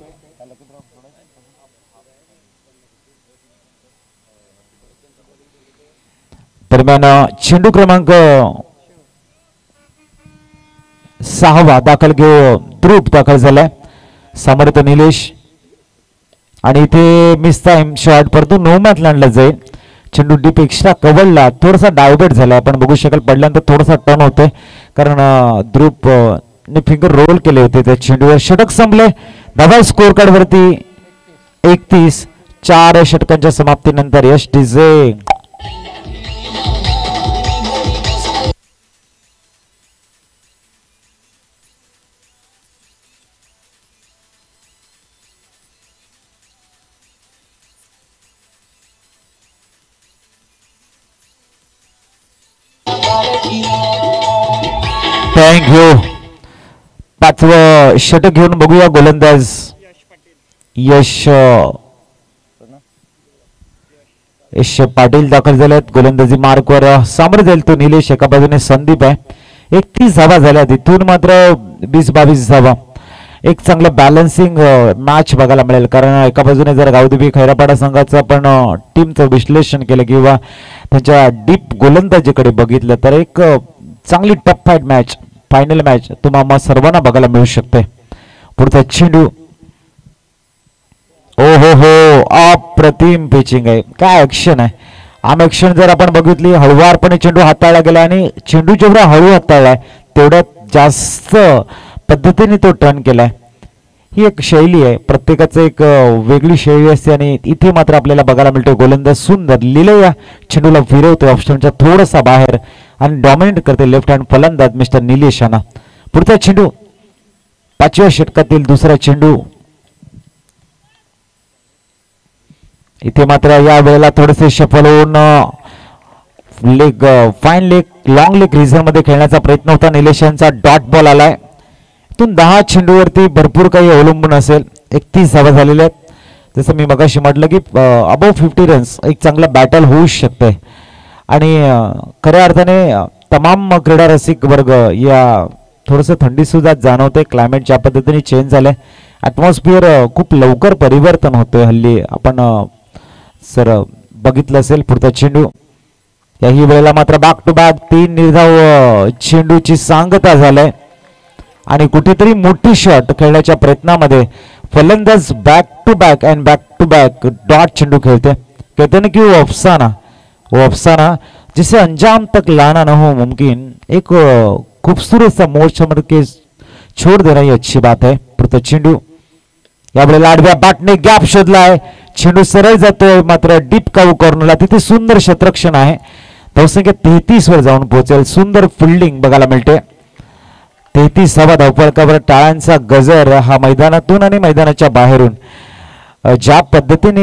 दरम्यान चेंडू क्रमांक 6 दाखल घेऊ ध्रुव दाखल झालाय. सामोरे निलेश आणि इथे मिस टाइम शॉट परंतु नो मॅच लँडला जाईल. चेंडू डीप एक्स्ट्रा कव्हरला थोडासा डायवर्ट झाला. आपण बघू शकाल पडल्यानंतर थोडासा टर्न होतोय कारण ध्रुव ने फिंगर रोल केले होते त्या चेंडूवर. षटक संपले. धावा स्कोर कार्ड वरती 31. 4 षटकांच्या समाप्तीनंतर यश डीजे. थँक्यू. 5वं षटक घेऊन बघूया गोलंदाज यश पाटील दाखल झाले आहेत गोलंदाजी मार्कवर. सामोरे जाईल तो निलेश. एका बाजूने संदीप आहे. 31 धावा झाल्या. तिथून मात्र 20-22 धावा. एक चांगलं बॅलन्सिंग मॅच बघायला मिळेल. कारण एका बाजूने जर गावदेवी खैरापाडा संघाचं आपण टीमचं विश्लेषण केलं किंवा त्यांच्या डीप गोलंदाजीकडे बघितलं तर एक चांगली tough fight match, final match तुम्हाला सर्वांना बघायला मिळू शकते. पुढचा चेंडू, ओ हो अप्रतिम पिचिंग आहे. काय ऍक्शन आहे. आम ऍक्शन जर आपण बघितली, हळुवारपणे चेंडू हाताळला गेला आणि चेंडू जेवढा हळू हाताळलाय तेवढ्यात जास्त पद्धतीने तो टर्न केलाय. ही एक शैली आहे, प्रत्येकाचं एक वेगळी शैली असते आणि इथे मात्र आपल्याला बघायला मिळतो गोलंदाज सुंदर लिले या चेंडूला फिरवतो ऑप्शनच्या थोडासा बाहेर आणि डॉमिनेट करते लेफ्ट हँड फलंदाज मिस्टर निलेश राणा. पुढचा चेंडू, 5व्या षटकातील दुसरा चेंडू. इथे मात्र या वेळेला थोडेसे सफल होऊन leg, fine leg, long leg reason मध्ये खेळण्याचा प्रयत्न होता. निलेश यांचा डॉट बॉल आलाय. इथून 10 चेंडूवरती भरपूर काही अवलंबून असेल. 31 धावा झालेल्या आहेत. जसं मी मगाशी म्हटलं की अबव 50 रन्स एक चांगलं बॅटल होऊ शकते आणि खऱ्या अर्थाने तमाम क्रीडा रसिक वर्ग या थोडंसं थंडी सुद्धा जाणवते. क्लायमेट ज्या पद्धतीने चेंज झालंय, ॲटमॉस्फिअर खूप लवकर परिवर्तन होतोय हल्ली. आपण सर बघितलं असेल. पुढचा चेंडू, याही वेळेला मात्र बॅक टू बॅक 3 निर्धाव चेंडूची सांगता झालंय आणि कुठेतरी मोठी शॉट खेळण्याच्या प्रयत्नामध्ये फलंदाज back to back and back to back dot चेंडू खेळते. कहते ना कि वो अफसाना जिसे अंजाम तक लाना ना हो मुमकिन, एक खूबसूरत सा मोड़ समझ के छोड़ देना ही अच्छी बात है. पुढचा चेंडू, यावेळेला आडव्या बॅटने गॅप शोधलाय. चेंडू सरळ जातोय मात्र डीप काऊ कॉर्नरला. तिथे सुंदर क्षेत्ररक्षण आहे. धावसंख्या 33 वर जाऊन पोहोचेल. सुंदर फिल्डिंग बघायला मिळते. 33वा धावफलकावर टाळ्यांचा गजर हा मैदानातून आणि मैदानाच्या बाहेरून ज्या पद्धतीने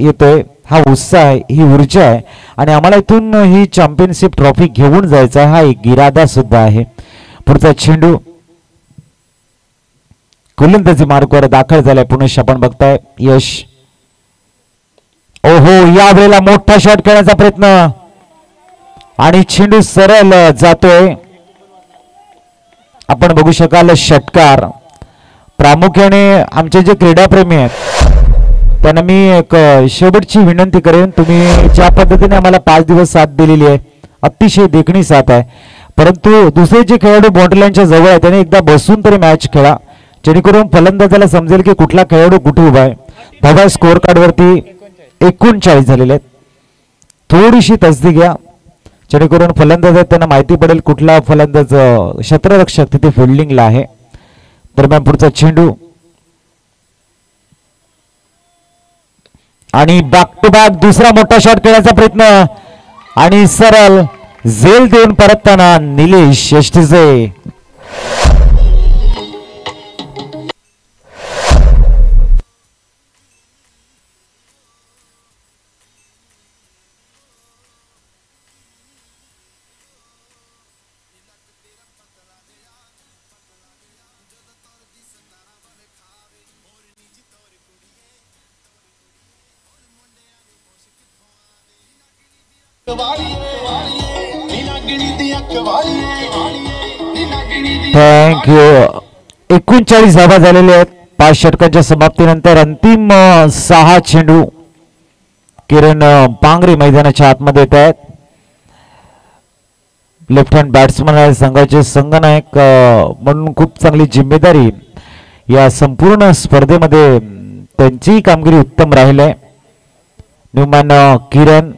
येतोय, हा उत्साह आहे, ही ऊर्जा आहे आणि आम्हाला इथून ही चॅम्पियनशिप ट्रॉफी घेऊन जायचा हा एक इरादा सुद्धा आहे. पुढचा चेंडू गोलंदाजी मार्गावर दाखल झालाय. पुनश आपण बघताय यश. ओहो, या वेळेला मोठा शॉट खेळण्याचा प्रयत्न आणि चेंडू सरळ जातोय. आपण बघू शकाल षटकार. प्रामुख्याने आमचे जे क्रीडाप्रेमी आहेत त्यांना मी एक शेवटची विनंती करेन, तुम्ही ज्या पद्धतीने आम्हाला 5 दिवस साथ दिलेली आहे, अतिशय देखणी साथ आहे, परंतु दुसरे जे खेळाडू बाउंड्रीलाईनच्या जवळ आहे त्याने एकदा बसून तरी मॅच खेळा, जेणेकरून फलंदाजाला समजेल की कुठला खेळाडू कुठे उभा आहे. धावा स्कोअर कार्ड वरती 39 झालेले आहेत. थोडीशी तसदी घ्या जेणेकरून फलंदाज त्यांना माहिती पडेल कुठला फलंदाज क्षेत्ररक्षक तिथे फिल्डिंगला आहे. दरम्यान पुढचा चेंडू आणि बॅक टू बॅक दुसरा मोठा शॉट खेळण्याचा प्रयत्न आणि सरळ झेल देऊन परतताना निलेश यष्टीचे. थँक्यू. 39 धावा झालेले आहेत 5 षटकांच्या समाप्तीनंतर. अंतिम 6 चेंडू. किरण पांगरे मैदानाच्या आतमध्ये येत आहेत. लेफ्ट हँड बॅट्समन आहे, संघाचे संघनायक म्हणून खूप चांगली जिम्मेदारी या संपूर्ण स्पर्धेमध्ये त्यांची कामगिरी उत्तम राहिली आहे. न्यूमॅन किरण,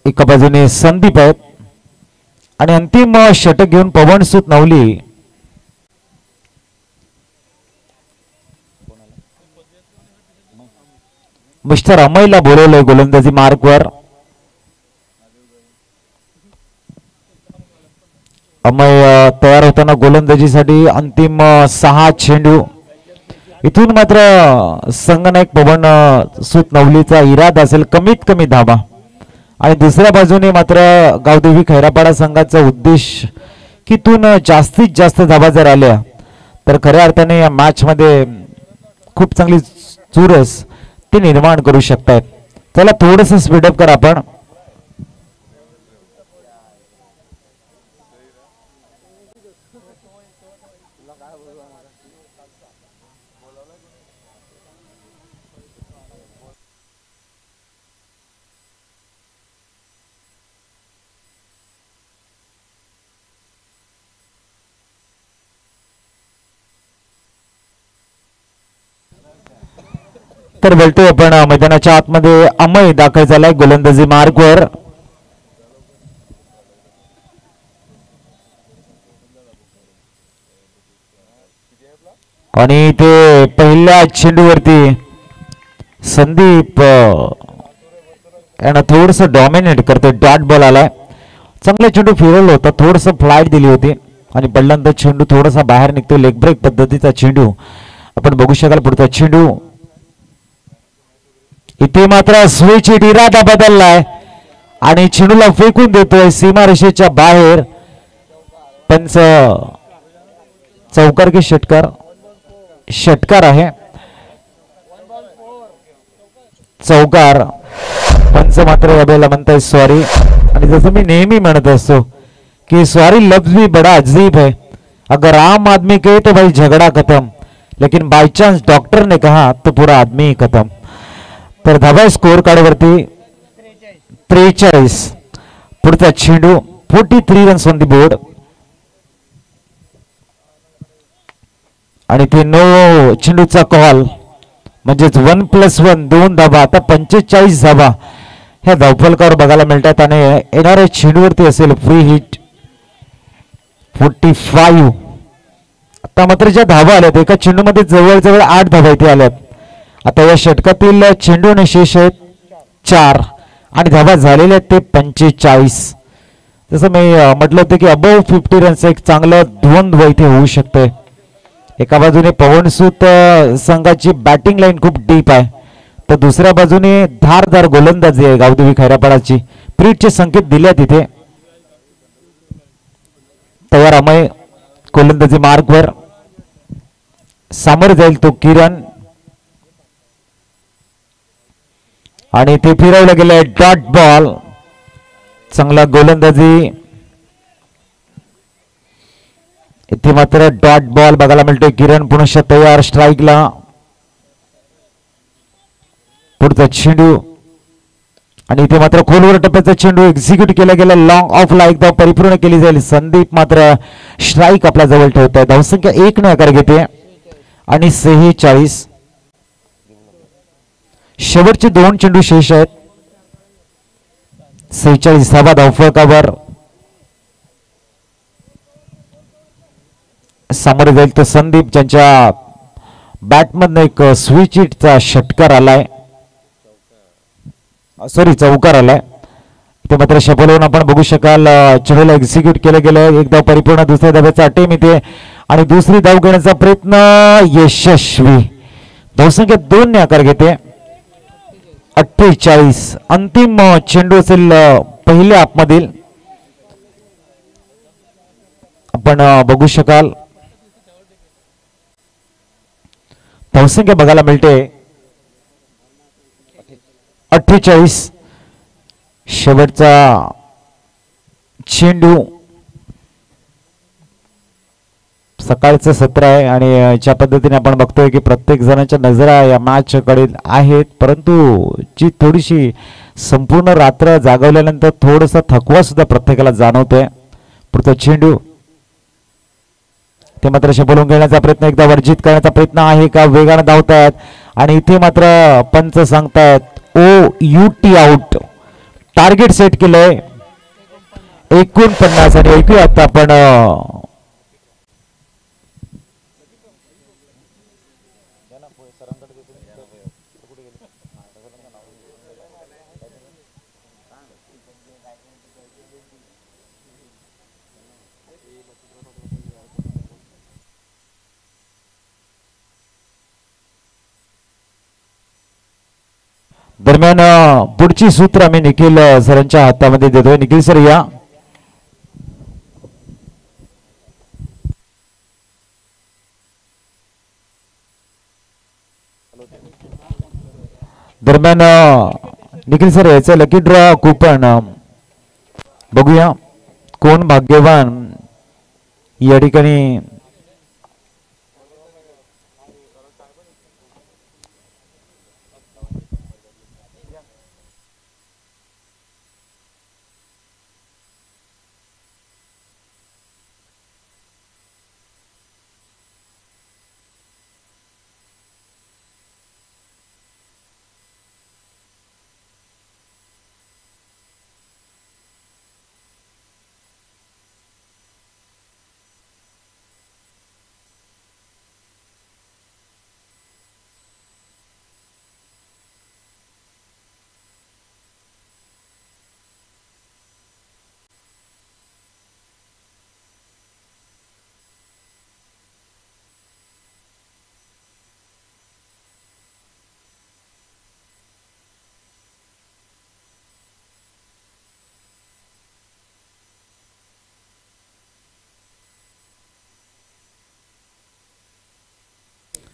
एका बाजूने संदीप आहेत आणि अंतिम षटक घेऊन पवन सूत नवली. मिस्टर अमयला बोलवलंय गोलंदाजी मार्कवर. अमय तयार होताना गोलंदाजीसाठी. अंतिम 6 चेंडू. इथून मात्र संघनायक पवन सूत नवलीचा इरादा असेल कमीत कमी धावा आणि दुसऱ्या बाजूने मात्र गावदेवी खैरापाडा संघाचा उद्देश की इथून जास्तीत जास्त धावा जर आल्या तर खऱ्या अर्थाने या मॅच मध्ये खूप चांगली चुरस ते निर्माण करू शकतात. त्याला थोडंसं स्पीडअप करा आपण. तर बोलतोय आपण मैदानाच्या आतमध्ये अमय दाखल झालाय गोलंदाजी मार्गवर. आणि ते पहिल्या चेंडूवरती संदीप यांना थोडस डॉमिनेट करतोय. डॉट बॉल आलाय. चांगला चेंडू फिरवला होता. थोडस फ्लाईट दिली होती आणि पडल्यानंतर चेंडू थोडासा बाहेर निघतो. लेग ब्रेक पद्धतीचा चेंडू आपण बघू शकाल. पुढचा चेंडू इथे मात्र स्विच इरादा बदललाय आणि चेंडूला फेकून देतोय सीमारेषेच्या बाहेर. पंच चौकार की षटकार? षटकार आहे. चौकार. पंच मात्र यावेळेला म्हणताय सॉरी. आणि जसं मी नेहमी म्हणत असतो कि सॉरी लफ्ज भी बड़ा अजीब है. अगर आम आदमी कहे तो भाई झगड़ा खत्म, लेकिन बाय चांस डॉक्टर ने कहा तो पूरा आदमी ही खत्म. तर धाबा स्कोर कार्ड वरती 43. पुढचा चेंडू 43 रन्स ऑन दी बोर्ड. आणि ते नो चेंडूचा कॉल म्हणजेच 1+1 2 धाबा. आता 45 धाबा ह्या धावफलकावर बघायला मिळतात आणि येणाऱ्या चेंडूवरती असेल फ्री हिट 45. आता मात्र ज्या धाबा आल्यात एका चेंडूमध्ये जवळजवळ 8 धाबा इथे आल्यात. आता या षटकातील चेंडू आणि शेष आहेत 4 आणि धाबा झालेल्या आहेत ते 45. जसं मी म्हटलं होतं की अबव 50 रन्स एक चांगलं द्वंद्व इथे होऊ शकतंय. एका बाजूने पवनसूत संघाची बॅटिंग लाईन खूप डीप आहे, तर दुसऱ्या बाजूने धारदार गोलंदाजी आहे गावदेवी खैरापाडाची. प्रीटचे संकेत दिले तिथे. तयार अमय गोलंदाजी मार्गवर. सामोरे जाईल तो किरण आणि ते फिरवलं गेलंय डॉट बॉल. चांगला गोलंदाजी. इथे मात्र डॉट बॉल बघायला मिळतोय. किरण पुनश्च तयार स्ट्राईकला. पुढचा चेंडू आणि इथे मात्र खोलवर टप्प्याचा चेंडू एक्झिक्यूट केला गेला. लॉंग ऑफला एकदा परिपूर्ण केली जाईल. संदीप मात्र स्ट्राईक आपल्या जवळ ठेवत आहे. धावसंख्या 1 ने आकार घेते आणि 46. शेवटचे 2 चेंडू शेष आहेत. 46 धावफलकावर. सामोरे जाईल तो संदीप ज्यांच्या बॅटमधनं एक स्विच हिटचा षटकार आलाय. सॉरी चौकार आलाय. ते मात्र शपलवून आपण बघू शकाल. चेंडूला एक्झिक्यूट केलं गेलं. एक धाव परिपूर्ण. दुसऱ्या धाव्याचा अटेम इथे आणि दुसरी धाव घेण्याचा प्रयत्न यशस्वी. धावसंख्या 2 ने आकार घेते. 48. अंतिम चेंडू असेल पहिल्या आपमधील. आपण बघू शकाल धावसंख्या बघायला मिळते 48. शेवटचा चेंडू. सकाळचं सत्र आहे आणि ज्या पद्धतीने आपण बघतोय की प्रत्येक जणांच्या नजरा या मॅच कडे आहेत, परंतु जी थोडीशी संपूर्ण रात्र जागवल्यानंतर थोडासा थकवा सुद्धा प्रत्येकाला जाणवतोय. पुढचा चेंडू ते मात्र बोलून घेण्याचा प्रयत्न. एकदा वर्जित करण्याचा प्रयत्न आहे का? वेगाने धावतायत आणि इथे मात्र पंच सांगतायत OUT आउट. टार्गेट सेट केलंय 49. आणि ऐकूया आता आपण दरम्यान पुढची सूत्र आम्ही निखिल सरांच्या हातामध्ये देतोय. निखिल सर या. दरम्यान निखिल सर याचं लकी ड्रॉ कुपन बघूया कोण भाग्यवान या ठिकाणी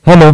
हॅलो.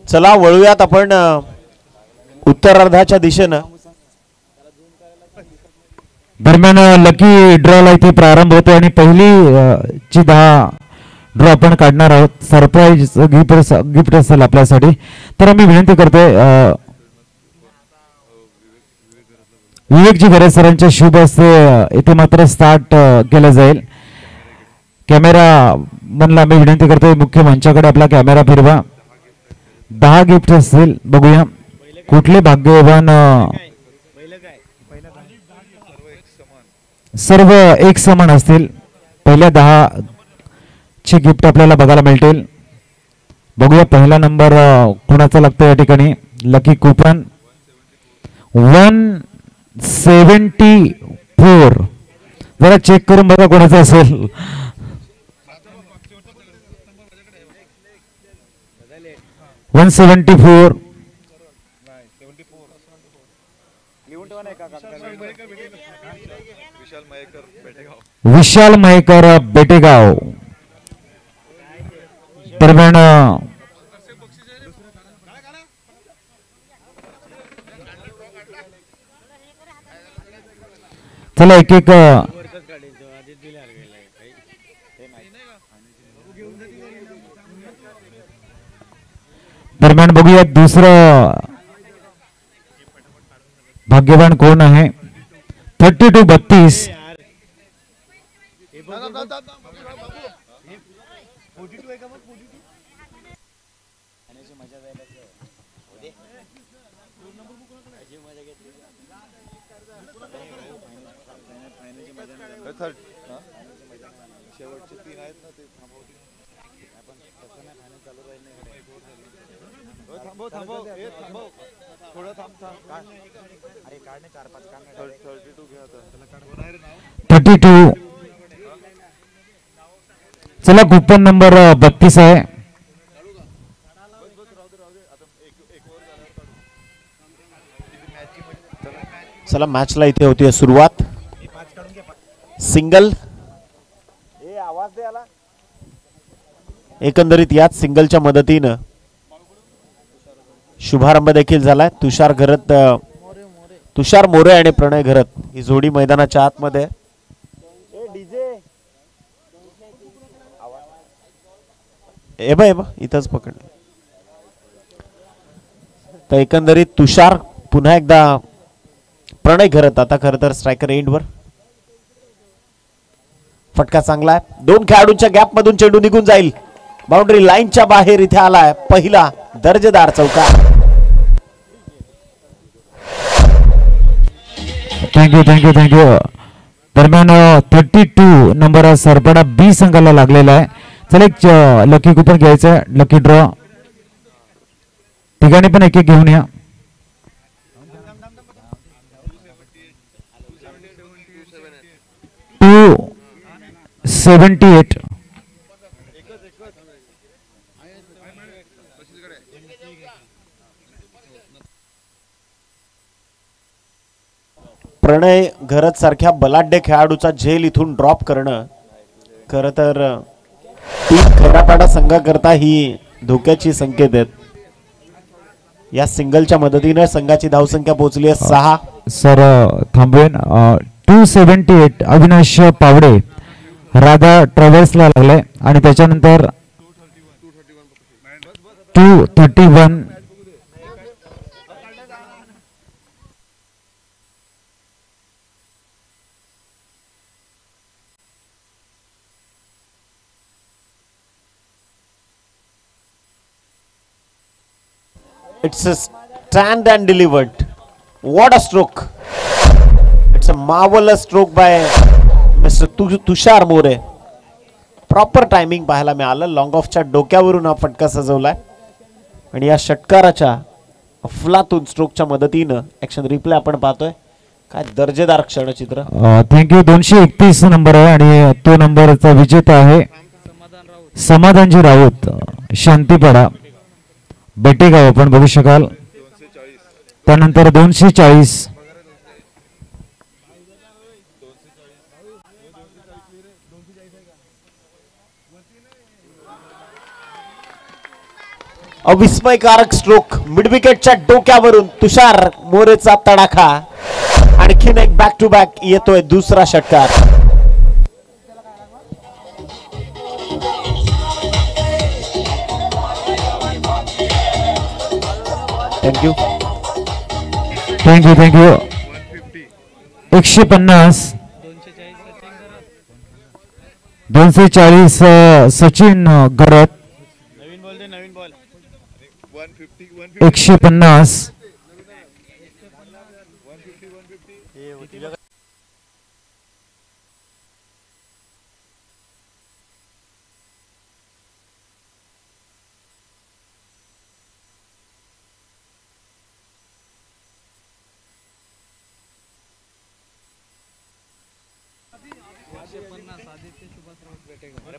चला वळूयात आपण उत्तरार्धाच्या दिशेनं. दरम्यान लकी ड्रॉला इथे प्रारंभ होतो आणि पहिली ची 10 ड्रॉ आपण काढणार आहोत. सरप्राईज गिफ्ट असेल आपल्यासाठी. तर आम्ही विनंती करतोय विवेकजी घरे सरांच्या शुभ हस्ते इथे मात्र स्टार्ट केलं जाईल. कॅमेरा म्हणला आम्ही विनंती करतोय मुख्य मंचाकडे आपला कॅमेरा फिरवा. 10 गिफ्ट असतील. बघूया कुठले भाग्यवान. सर्व एक समान असतील. पहिल्या 10 चे गिफ्ट आपल्याला बघायला मिळतील. बघूया पहिला नंबर कोणाचा लागतो या ठिकाणी. Lucky coupon 174. जरा चेक करून बघा कोणाचा असेल. 174. विशाल मयेकर बेटेगाव. दरम्यान चला एक एक दरम्यान बघूया दुसरं भाग्यवान कोण आहे. 3232. चला कूपन नंबर 32 आहे. चला मॅचला इथे होती सुरुवात. सिंगल एकंदरीत याच सिंगलच्या मदतीनं शुभारंभ देखील झालाय. तुषार मोरे आणि प्रणय घरत ही जोडी मैदानाच्या आतमध्ये. इथंच पकड. तर एकंदरीत तुषार पुन्हा एकदा प्रणय घरत. आता खरं तर स्ट्रायकर एंडवर. फटका चांगला आहे. 2 खेळाडूंच्या गॅप मधून चेंडू निघून जाईल. बाउंड्री लाईनच्या बाहेर इथे आलाय पहिला दर्जेदार चौकार. थँक्यू. दरम्यान 32 नंबर सरपडा बी संघाला लागलेला आहे. चला एक लकी कुपन घ्यायचं आहे. लकी ड्रॉ ठिकाणी पण एक एक घेऊन या. 278. प्रणय घरत सारख्या बलाढ्य खेळाडूचा झेल इथून ड्रॉप करणं खरं तर खेरापाडा संघाकरता ही धोक्याची संकेत आहेत. या सिंगलच्या मदतीने संघाची धावसंख्या पोहोचली आहे 6. सर थांबवेन. 278 अविनाश पावडे राधा ट्रॅव्हल्सला लागलाय आणि त्याच्यानंतर 231 It's a stand and delivered. What a stroke! It's a marvelous stroke by Mr. Tushar More. Proper timing पाहायला मिळालं. लॉंग ऑफच्या डोक्यावरून हा फटका सजवलाय आणि या षटकाराच्या अफलातून स्ट्रोकच्या मदतीनं ऍक्शन रिप्ले आपण पाहतोय. काय दर्जेदार क्षणचित्र. थँक्यू. 231 नंबर आहे आणि तो नंबरचा विजेता आहे समाधानजी राऊत, शांतीपाडा, बेटेगाव. आपण बघू शकाल. त्यानंतर 240 अविस्मयकारक स्ट्रोक मिडविकेटच्या डोक्यावरून तुषार मोरेचा तडाखा. आणखीन एक बॅक टू बॅक येतोय दुसरा षटकार. Thank you. Thank you thank you. 150 240 Sachin Garat. 150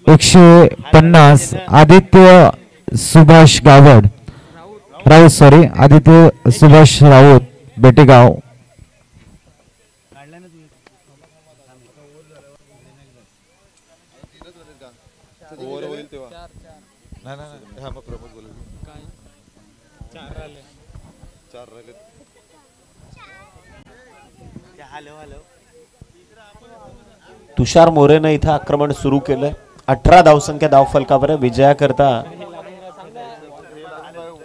150 Aditya Subhash Gawad Raut, sorry, Aditya Subhash Raut, Betegaon. Tushar मोरेनं इथं आक्रमण सुरू केलंय. 18 धावसंख्या धावफलकावर विजयाकरता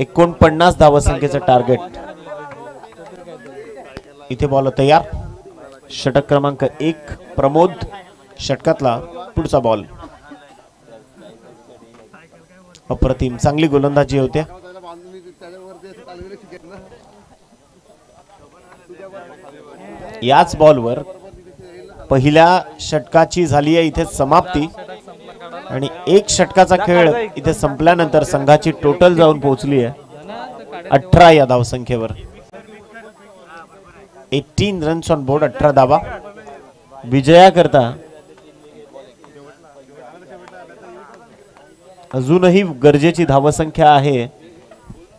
49 धावसंख्येचं टार्गेट. इथे बॉल तयार. षटक क्रमांक 1 प्रमोद. षटकातला पुढचा बॉल. अप्रतिम, चांगली गोलंदाजी होते. याच बॉलवर पहिल्या षटकाची झाली आहे इथे समाप्ती आणि एक षटकाचा खेळ इथे संपल्यानंतर संघाची टोटल जाऊन पोहोचली आहे 18 या धावसंख्येवर. 18 रन्स ऑन बोर्ड, 18 धावा. विजयाकरता अजूनही गरजेची धावसंख्या आहे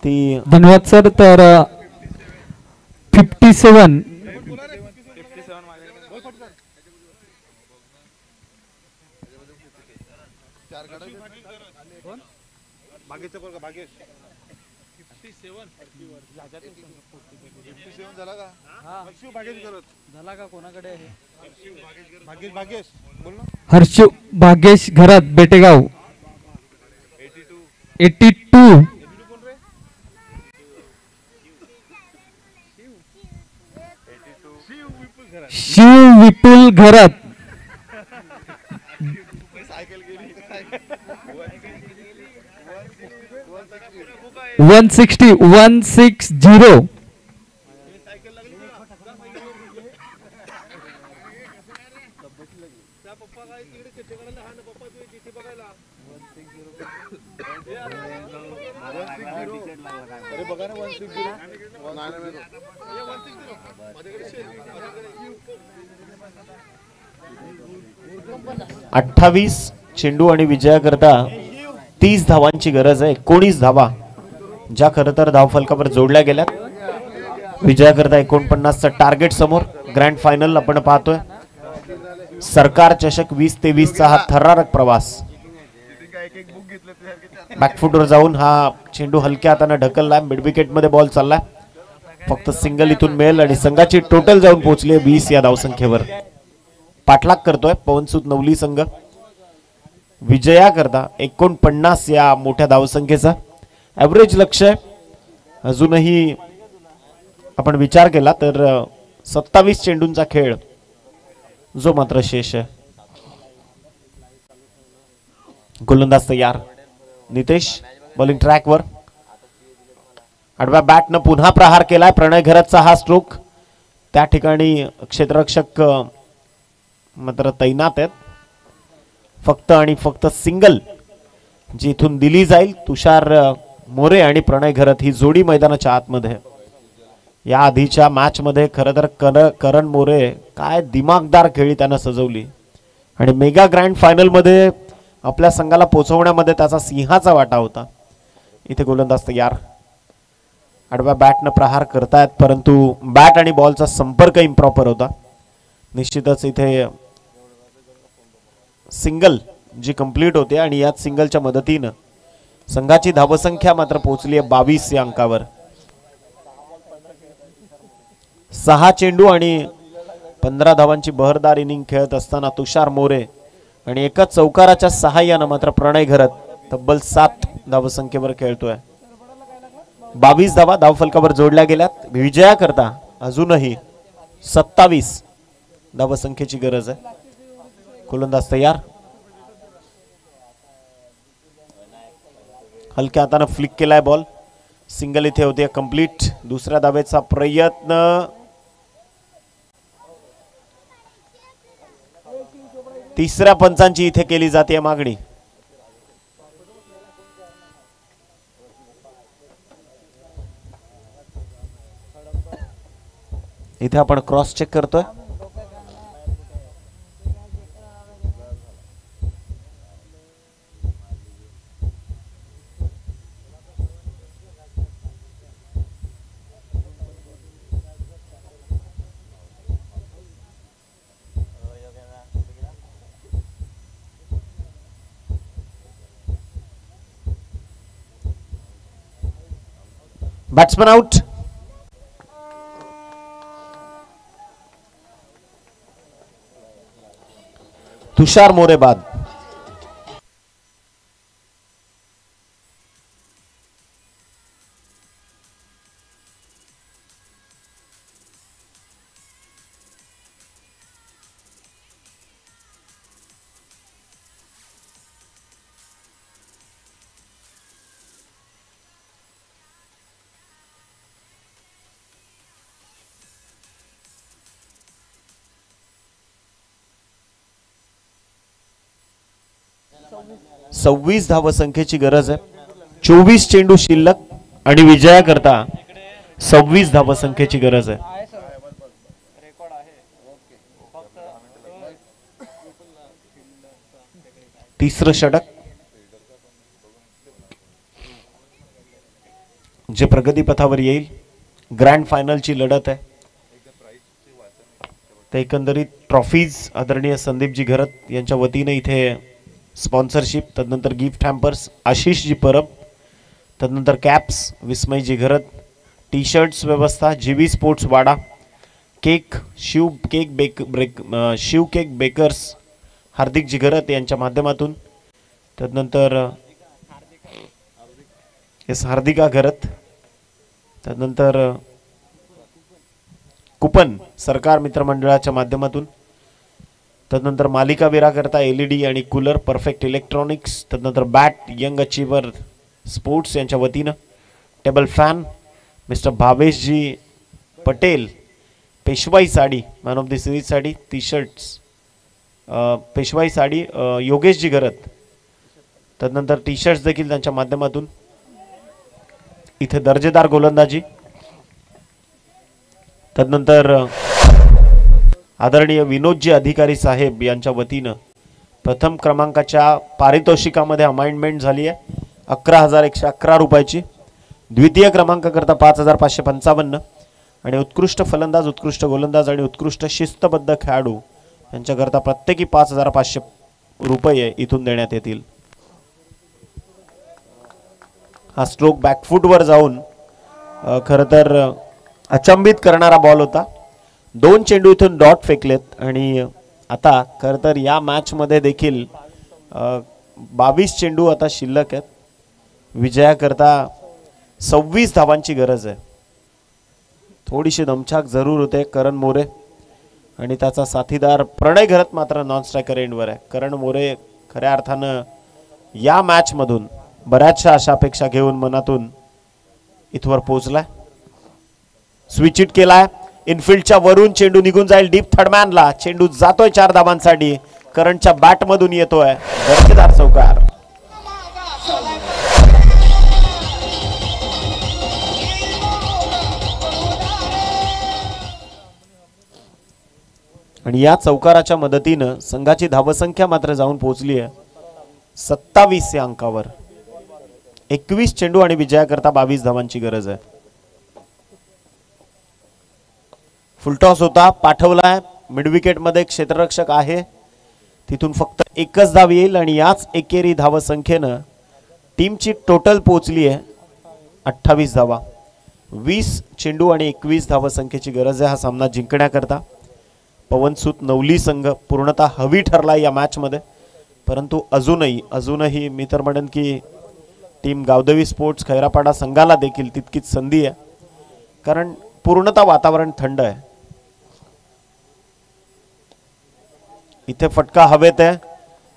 ती. धन्यवाद सर. तर 57 हर्ष भागेश घरात, बेटेगाव. 82 शिव विपुल घरात. 160 28 चेंडू आणि विजयाकरता 30 धावांची गरज आहे. 19 धावा ज्या खरं तर धावफलकावर जोडल्या गेल्यात. विजयाकरता 49चं टार्गेट समोर. ग्रँड फायनल आपण पाहतोय. सरकार चषक 2023चा हा थरारक प्रवास. बॅकफुटवर जाऊन हा चेंडू हलक्या हाताने ढकललाय. मिड विकेट मध्ये बॉल चाललाय. फक्त सिंगल इथून मिळेल आणि संघाची टोटल जाऊन पोहोचली 20 या धावसंख्येवर. पाठलाग करतोय पवनसूत नवली संघ. विजयाकरता 49 या मोठ्या धावसंख्येचा ॲव्हरेज लक्ष आहे. अजूनही आपण विचार केला तर 27 चेंडूंचा खेळ जो मात्र शेष आहे. गोलंदाज तयार. नितेश बॉलिंग ट्रॅकवर आडव्या बॅटनं पुन्हा प्रहार केलाय प्रणय घरतचा हा स्ट्रोक. त्या ठिकाणी क्षेत्ररक्षक मात्र तैनात आहेत. फक्त आणि फक्त सिंगल जी इथून दिली जाईल. तुषार मोरे आणि प्रणय घरत ही जोडी मैदानाच्या आतमध्ये. या आधीच्या मॅच मध्ये खरं तर करण मोरे काय दिमागदार खेळी त्यानं सजवली आणि मेगा ग्रँड फायनल मध्ये आपल्या संघाला पोहोचवण्यामध्ये त्याचा सिंहाचा वाटा होता. इथे गोलंदाज तयार. आडव्या बॅटनं प्रहार करतायत परंतु बॅट आणि बॉलचा संपर्क इम्प्रॉपर होता. निश्चितच इथे सिंगल जी कंप्लीट होते आणि याच सिंगलच्या मदतीनं संघाची धावसंख्या मात्र पोहोचली आहे 22 या अंकावर. 6 चेंडू आणि 15 धावांची बहरदार इनिंग खेळत असताना तुषार मोरे आणि एकाच चौकाराच्या सहाय्यानं मात्र प्रणय घरत तब्बल 7 धावसंख्येवर खेळतोय. 22 धावा धावफलकावर जोडल्या गेल्यात. विजयाकरता अजूनही 27 धावसंख्येची गरज आहे. गोलंदाज तयार. हलक्या हाताने फ्लिक केलाय बॉल. सिंगल इथे होते कंप्लीट. दुसऱ्या धावेचा प्रयत्न. तिसऱ्या पंचांची इथे केली जाते मागणी. इथे आपण क्रॉस चेक करतोय. Batsman out. तुषार मोरे बाद. सव्वीस धावसंख्येची गरज आहे. 24 चेंडू शिल्लक आणि विजयाकरता 26 धावसंख्येची गरज आहे. तिसरं षटक जे प्रगतीपथावर येईल. ग्रँड फायनलची लढत आहे. ते एकंदरीत ट्रॉफीज आदरणीय संदीपजी घरत यांच्या वतीने इथे स्पॉन्सरशिप. तदनंतर गिफ्ट हॅम्पर्स आशिषजी परब. तदनंतर कॅप्स विस्मयजी घरत. टी शर्ट्स व्यवस्था जीवी स्पोर्ट्स वाडा. केक शिव केक बेकर्स हार्दिकजी घरत यांच्या माध्यमातून. तदनंतर हार्दिका घरत. तदनंतर कुपन सरकार मित्रमंडळाच्या माध्यमातून. तदनंतर मालिका वीराकरता LED आणि कूलर परफेक्ट इलेक्ट्रॉनिक्स. तदनंतर बॅट यंग अचीवर स्पोर्ट्स यांच्या वतीनं. Table fan mister Bhaveshji Patel. Peshwai sari man of the series sari. T shirts Peshwai sari Yogeshji घरत. तदनंतर टी शर्ट्स देखील त्यांच्या माध्यमातून. इथे दर्जेदार गोलंदाजी. तदनंतर आदरणीय विनोदजी अधिकारी साहेब यांच्या वतीनं प्रथम क्रमांकाच्या पारितोषिकामध्ये अमाइंडमेंट झाली आहे 11,111 रुपयाची. द्वितीय क्रमांकाकरता 5,555 आणि उत्कृष्ट फलंदाज, उत्कृष्ट गोलंदाज आणि उत्कृष्ट शिस्तबद्ध खेळाडू यांच्याकरता प्रत्येकी 5,500 रुपये इथून देण्यात येतील. हा स्ट्रोक बॅकफूटवर जाऊन खरं तर अचंबित करणारा बॉल होता. 2 चेंडू इथून डॉट फेकलेत आणि आता खरं तर या मॅच मध्ये देखील 22 चेंडू आता शिल्लक आहेत. विजयाकरता 26 धावांची गरज आहे. थोडीशी दमछाक जरूर होते करण मोरे आणि त्याचा साथीदार प्रणय घरत मात्र नॉन स्ट्रायकर एंडवर आहे. करण मोरे खऱ्या अर्थानं या मॅच मधून बऱ्याचशा अशा अपेक्षा घेऊन मनातून इथवर पोहोचलाय, स्विच इट केलाय, इनफिल्डच्या वरून चेंडू निघून जाईल डीप थर्डमॅनला, चेंडू जातोय 4 धावांसाठी, करंटच्या बॅट मधून येतोय, दर्जेदार चौकार. आणि या चौकाराच्या मदतीनं संघाची धावसंख्या मात्र जाऊन पोहोचली आहे 27 या अंकावर. 21 चेंडू आणि विजयाकरता 22 धावांची गरज आहे. फुलटॉस होता, पाठवलाय, मिड विकेट मध्ये क्षेत्ररक्षक आहे, तिथून फक्त एकच धाव येईल आणि याच एकेरी धावसंख्येनं टीमची टोटल पोहोचली आहे 28 धावा. 20 चेंडू आणि 21 धावसंख्येची गरज आहे हा सामना जिंकण्याकरता. पवनसूत नवली संघ पूर्णतः हवी ठरला या मॅच मध्ये, परंतु अजूनही मी तर म्हणेन की टीम गावदेवी स्पोर्ट्स खैरापाडा संघाला देखील तितकीच संधी आहे, कारण पूर्णतः वातावरण थंड आहे. इथे फटका हवेत आहे,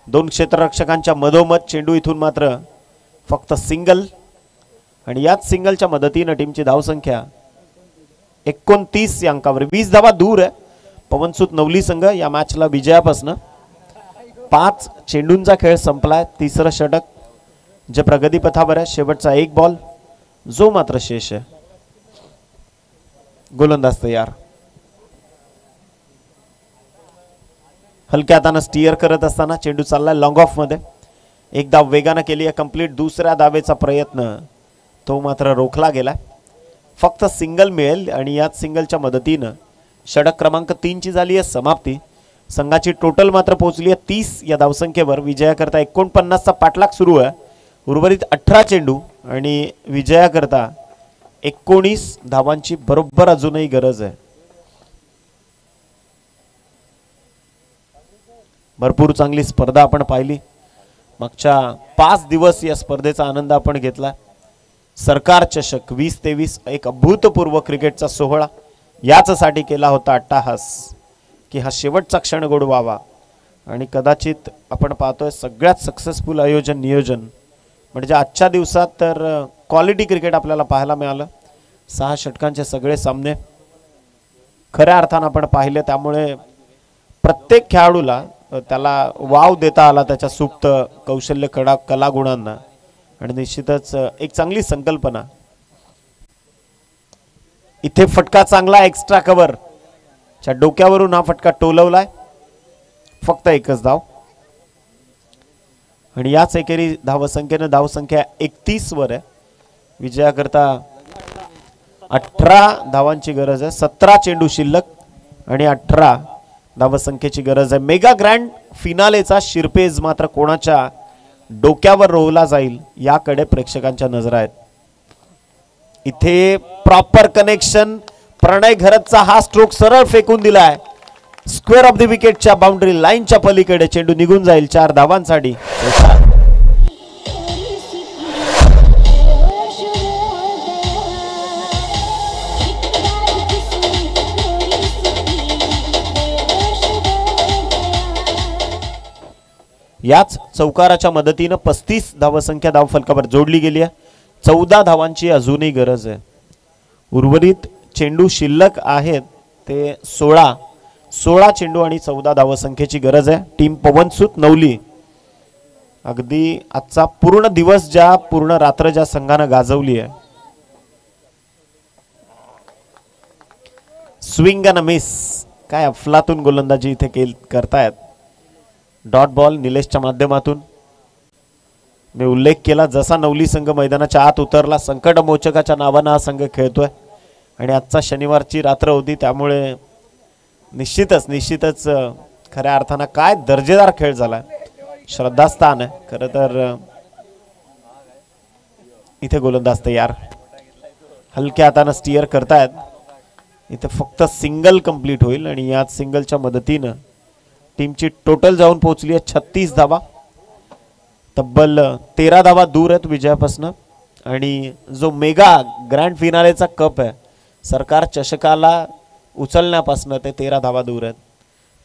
2 क्षेत्ररक्षकांच्या मधोमध चेंडू, इथून मात्र फक्त सिंगल आणि याच सिंगलच्या मदतीनं टीमची धावसंख्या 29 या अंकावर. 20 धावा दूर आहे पवनसूत नवली संघ या मॅचला विजयापासून. 5 चेंडूंचा खेळ संपलाय, 3रं षटक जे प्रगतीपथावर आहे. शेवटचा 1 बॉल जो मात्र शेष आहे. गोलंदाज तयार, हलक्या हाताने स्टीअर करत असताना चेंडू चाललाय लॉंग ऑफ मध्ये. एक धाव वेगाने केली आहे कंप्लीट. दुसऱ्या धावेचा प्रयत्न तो मात्र रोखला गेला. फक्त सिंगल मिळेल आणि याच सिंगलच्या मदतीनं षटक क्रमांक 3 ची झाली आहे समाप्ती. संघाची टोटल मात्र पोहोचली आहे 30 या धावसंख्येवर. विजयाकरता 49चा पाठलाग सुरू आहे. उर्वरित 18 चेंडू आणि विजयाकरता 19 धावांची बरोबर अजूनही गरज आहे. भरपूर चांगली स्पर्धा आपण पाहिली. मागच्या 5 दिवस या स्पर्धेचा आनंद आपण घेतला. सरकार चषक 2023 एक अभूतपूर्व क्रिकेटचा सोहळा याचसाठी केला होता अट्टाहास की हा शेवटचा क्षण गोड व्हावा. आणि कदाचित आपण पाहतोय सगळ्यात सक्सेसफुल आयोजन नियोजन म्हणजे आजच्या दिवसात तर क्वालिटी क्रिकेट आपल्याला पाहायला मिळालं. 6 षटकांचे सगळे सामने खऱ्या अर्थानं आपण पाहिले, त्यामुळे प्रत्येक खेळाडूला त्याला वाव देता आला त्याच्या सुप्त कौशल्य कला गुणांना. आणि निश्चितच एक चांगली संकल्पना. इथे फटका चांगला, एक्स्ट्रा कव्हर च्या डोक्यावरून हा फटका टोलवलाय. फक्त एकच धाव आणि याच एकेरी धावसंख्येनं धावसंख्या 31 वर आहे. विजयाकरता 18 धावांची गरज आहे. 17 चेंडू शिल्लक आणि 18 धावसंख्येची गरज आहे. मेगा ग्रँड फिनालेचा शिरपेज मात्र कोणाच्या डोक्यावर रोवला जाईल याकडे प्रेक्षकांच्या नजरा आहेत. इथे प्रॉपर कनेक्शन, प्रणय घरतचा हा स्ट्रोक सरळ फेकून दिलाय स्क्वेअर ऑफ द विकेटच्या बाउंड्री लाईनच्या पलीकडे. चेंडू निघून जाईल 4 धावांसाठी. याच चौकाराच्या मदतीनं 35 धावसंख्या धावफलकावर जोडली गेली आहे. 14 धावांची अजूनही गरज आहे. उर्वरित चेंडू शिल्लक आहेत ते 16 चेंडू आणि 14 धावसंख्येची गरज आहे. टीम पवनसूत नवली अगदी आजचा पूर्ण दिवस पूर्ण रात्र ज्या संघानं गाजवली आहे. स्विंग अँड मिस, काय अफलातून गोलंदाजी इथे करतायत. डॉट बॉल निलेशच्या माध्यमातून. मी उल्लेख केला जसा नवली संघ मैदानाच्या आत उतरला, संकट मोचकाच्या नावानं हा संघ खेळतोय आणि आजचा शनिवारची रात्र होती, त्यामुळे निश्चितच खऱ्या अर्थानं काय दर्जेदार खेळ झालाय. श्रद्धास्थान आहे खरं तर. इथे गोलंदाज तयार, हलक्या हातानं स्टीअर करतायत. इथे फक्त सिंगल कंप्लीट होईल आणि याच सिंगलच्या मदतीनं टीमची टोटल जाऊन पोहोचली आहे 36 धावा. तब्बल 13 धावा दूर आहेत विजयापासून. आणि जो मेगा ग्रँड फिनालेचा कप आहे सरकार चषकाला उचलण्यापासून ते 13 धावा दूर आहेत.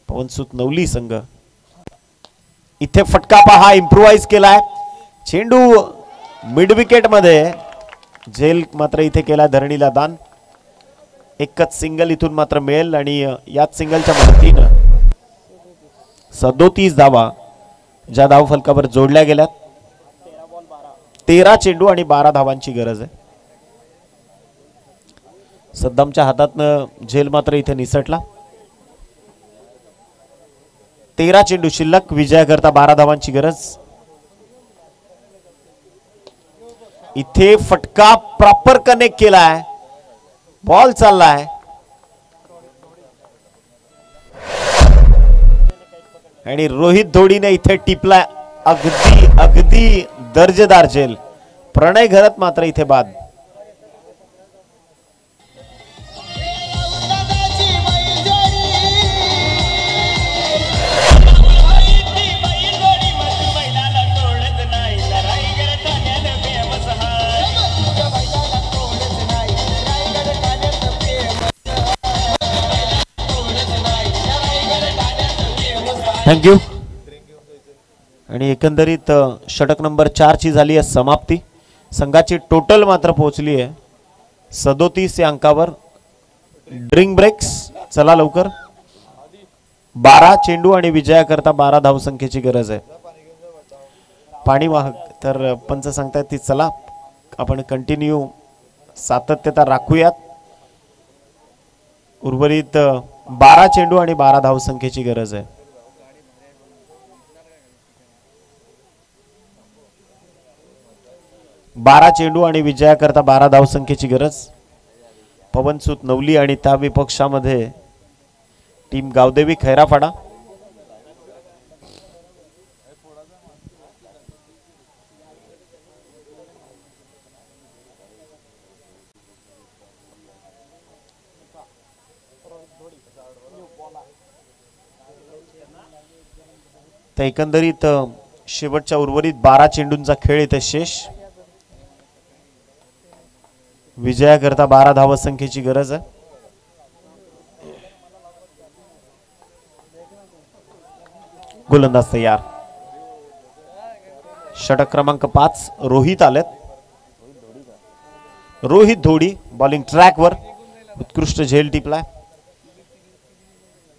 पवनसूत नवली संघ. इथे फटका पहा, इम्प्रोवाइज केलाय. चेंडू मिड विकेट मध्ये झेल मात्र इथे केला धरणीला दान. एकच सिंगल इथून मात्र मिळेल आणि याच सिंगलच्या मदतीनं 37 धावा ज्या धाव फलकावर जोडल्या गेल्यात. 13 चेंडू आणि 12 धावांची गरज आहे. सद्दामच्या हातातनं झेल मात्र इथे निसटला. 13 चेंडू शिल्लक, विजयाकरता 12 धावांची गरज. इथे फटका प्रॉपर कनेक्ट केलाय, बॉल चाललाय आणि रोहित धोडीने इथे टिपलाय. अगदी अगदी दर्जेदार झेल. प्रणय घरत मात्र इथे बाद. थँक्यू. आणि एकंदरीत षटक नंबर 4 ची झाली आहे समाप्ती. संघाची टोटल मात्र पोहोचली आहे 37 या अंकावर. ड्रिंक ब्रेक्स चला लवकर. 12 चेंडू आणि विजयाकरता 12 धावसंख्येची गरज आहे. पाणी वाहक तर पंच सांगतायत ती चला आपण कंटिन्यू सातत्यता राखूयात. उर्वरित 12 चेंडू आणि 12 धावसंख्येची गरज आहे. बारा चेंडू आणि विजयाकरता 12 धावसंख्येची गरज. पवनसूत नवली आणि त्या विपक्षामध्ये टीम गावदेवी खैरापाडा. तर एकंदरीत शेवटच्या उर्वरित 12 चेंडूंचा खेळ इथे शेष. विजयाकरता 12 धावसंख्येची गरज आहे. गोलंदाज तयार. षटक क्रमांक 5 रोहित आलेत. रोहित धोडी बॉलिंग ट्रॅकवर उत्कृष्ट झेल टिपलाय.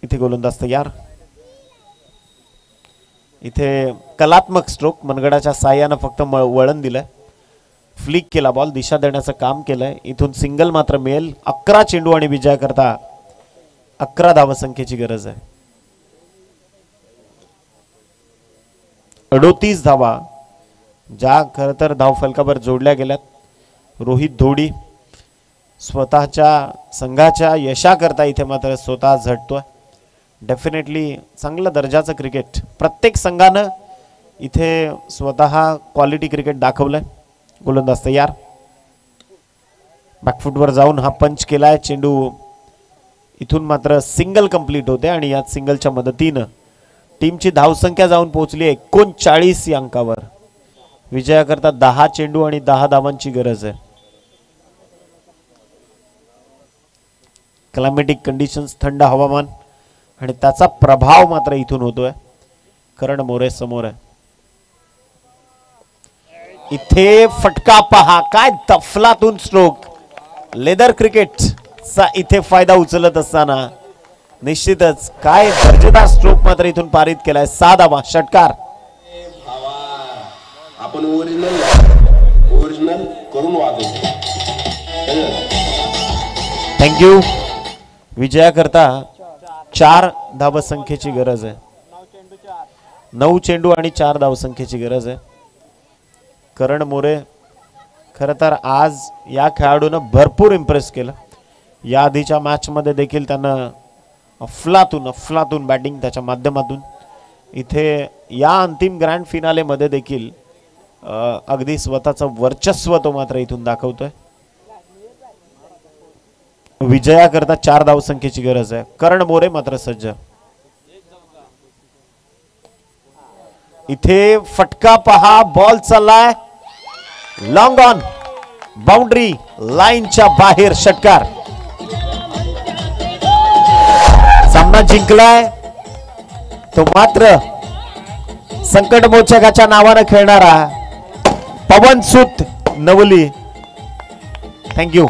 इथे गोलंदाज तयार. इथे कलात्मक स्ट्रोक मनगडाच्या साह्यानं फक्त वळण दिलंय. फ्लिक केला बॉल, दिशा देण्याचं काम केलंय. इथून सिंगल मात्र मिळेल. 11 चेंडू आणि विजयाकरता 11 धावसंख्येची गरज आहे. 38 धावा ज्या खरं तर धाव फलकावर जोडल्या गेल्यात. रोहित धोडी स्वतःच्या संघाच्या यशाकरता इथे मात्र स्वतः झटतोय. डेफिनेटली चांगल्या दर्जाचं क्रिकेट प्रत्येक संघानं इथे स्वतः क्वालिटी क्रिकेट दाखवलंय. गोलंदाज तयार. बॅकफुटवर जाऊन हा पंच केलाय. चेंडू इथून मात्र सिंगल कंप्लीट होते आणि या सिंगलच्या मदतीनं टीमची धावसंख्या जाऊन पोहोचली 39 या अंकावर. विजयाकरता 10 चेंडू आणि 10 धावांची गरज आहे. क्लायमॅटिक कंडिशन्स, थंड हवामान आणि त्याचा प्रभाव मात्र इथून होतोय. करण मोरे समोर आहे. इथे फटका पहा, काय तफलातून स्ट्रोक. लेदर क्रिकेटचा इथे फायदा उचलत असताना निश्चितच काय दर्जेदार स्ट्रोक मात्र इथून पारित केलाय. 6 धावा. षटकार. आपण ओरिजिनल करून वाजवतो. थँक्यू. विजयाकरता 4 धावसंख्येची गरज आहे. 9 चेंडू आणि 4 धावसंख्येची गरज आहे. करण मोरे खरं तर आज या खेळाडूनं भरपूर इम्प्रेस केलं. या आधीच्या मॅच मध्ये देखील त्यानं अफलातून बॅटिंग त्याच्या माध्यमातून इथे या अंतिम ग्रँड फिनाले मध्ये देखील अगदी स्वतःचं वर्चस्व तो मात्र इथून दाखवतोय. विजयाकरता 4 धावसंख्येची गरज आहे. करण मोरे मात्र सज्ज. इथे फटका पहा, बॉल चाललाय लॉंग ऑन, बाउंड्री लाईनच्या बाहेर. षटकार. सामना जिंकलाय तो मात्र संकटमोचकाच्या नावानं खेळणारा पवनसूत नवली. थँक्यू.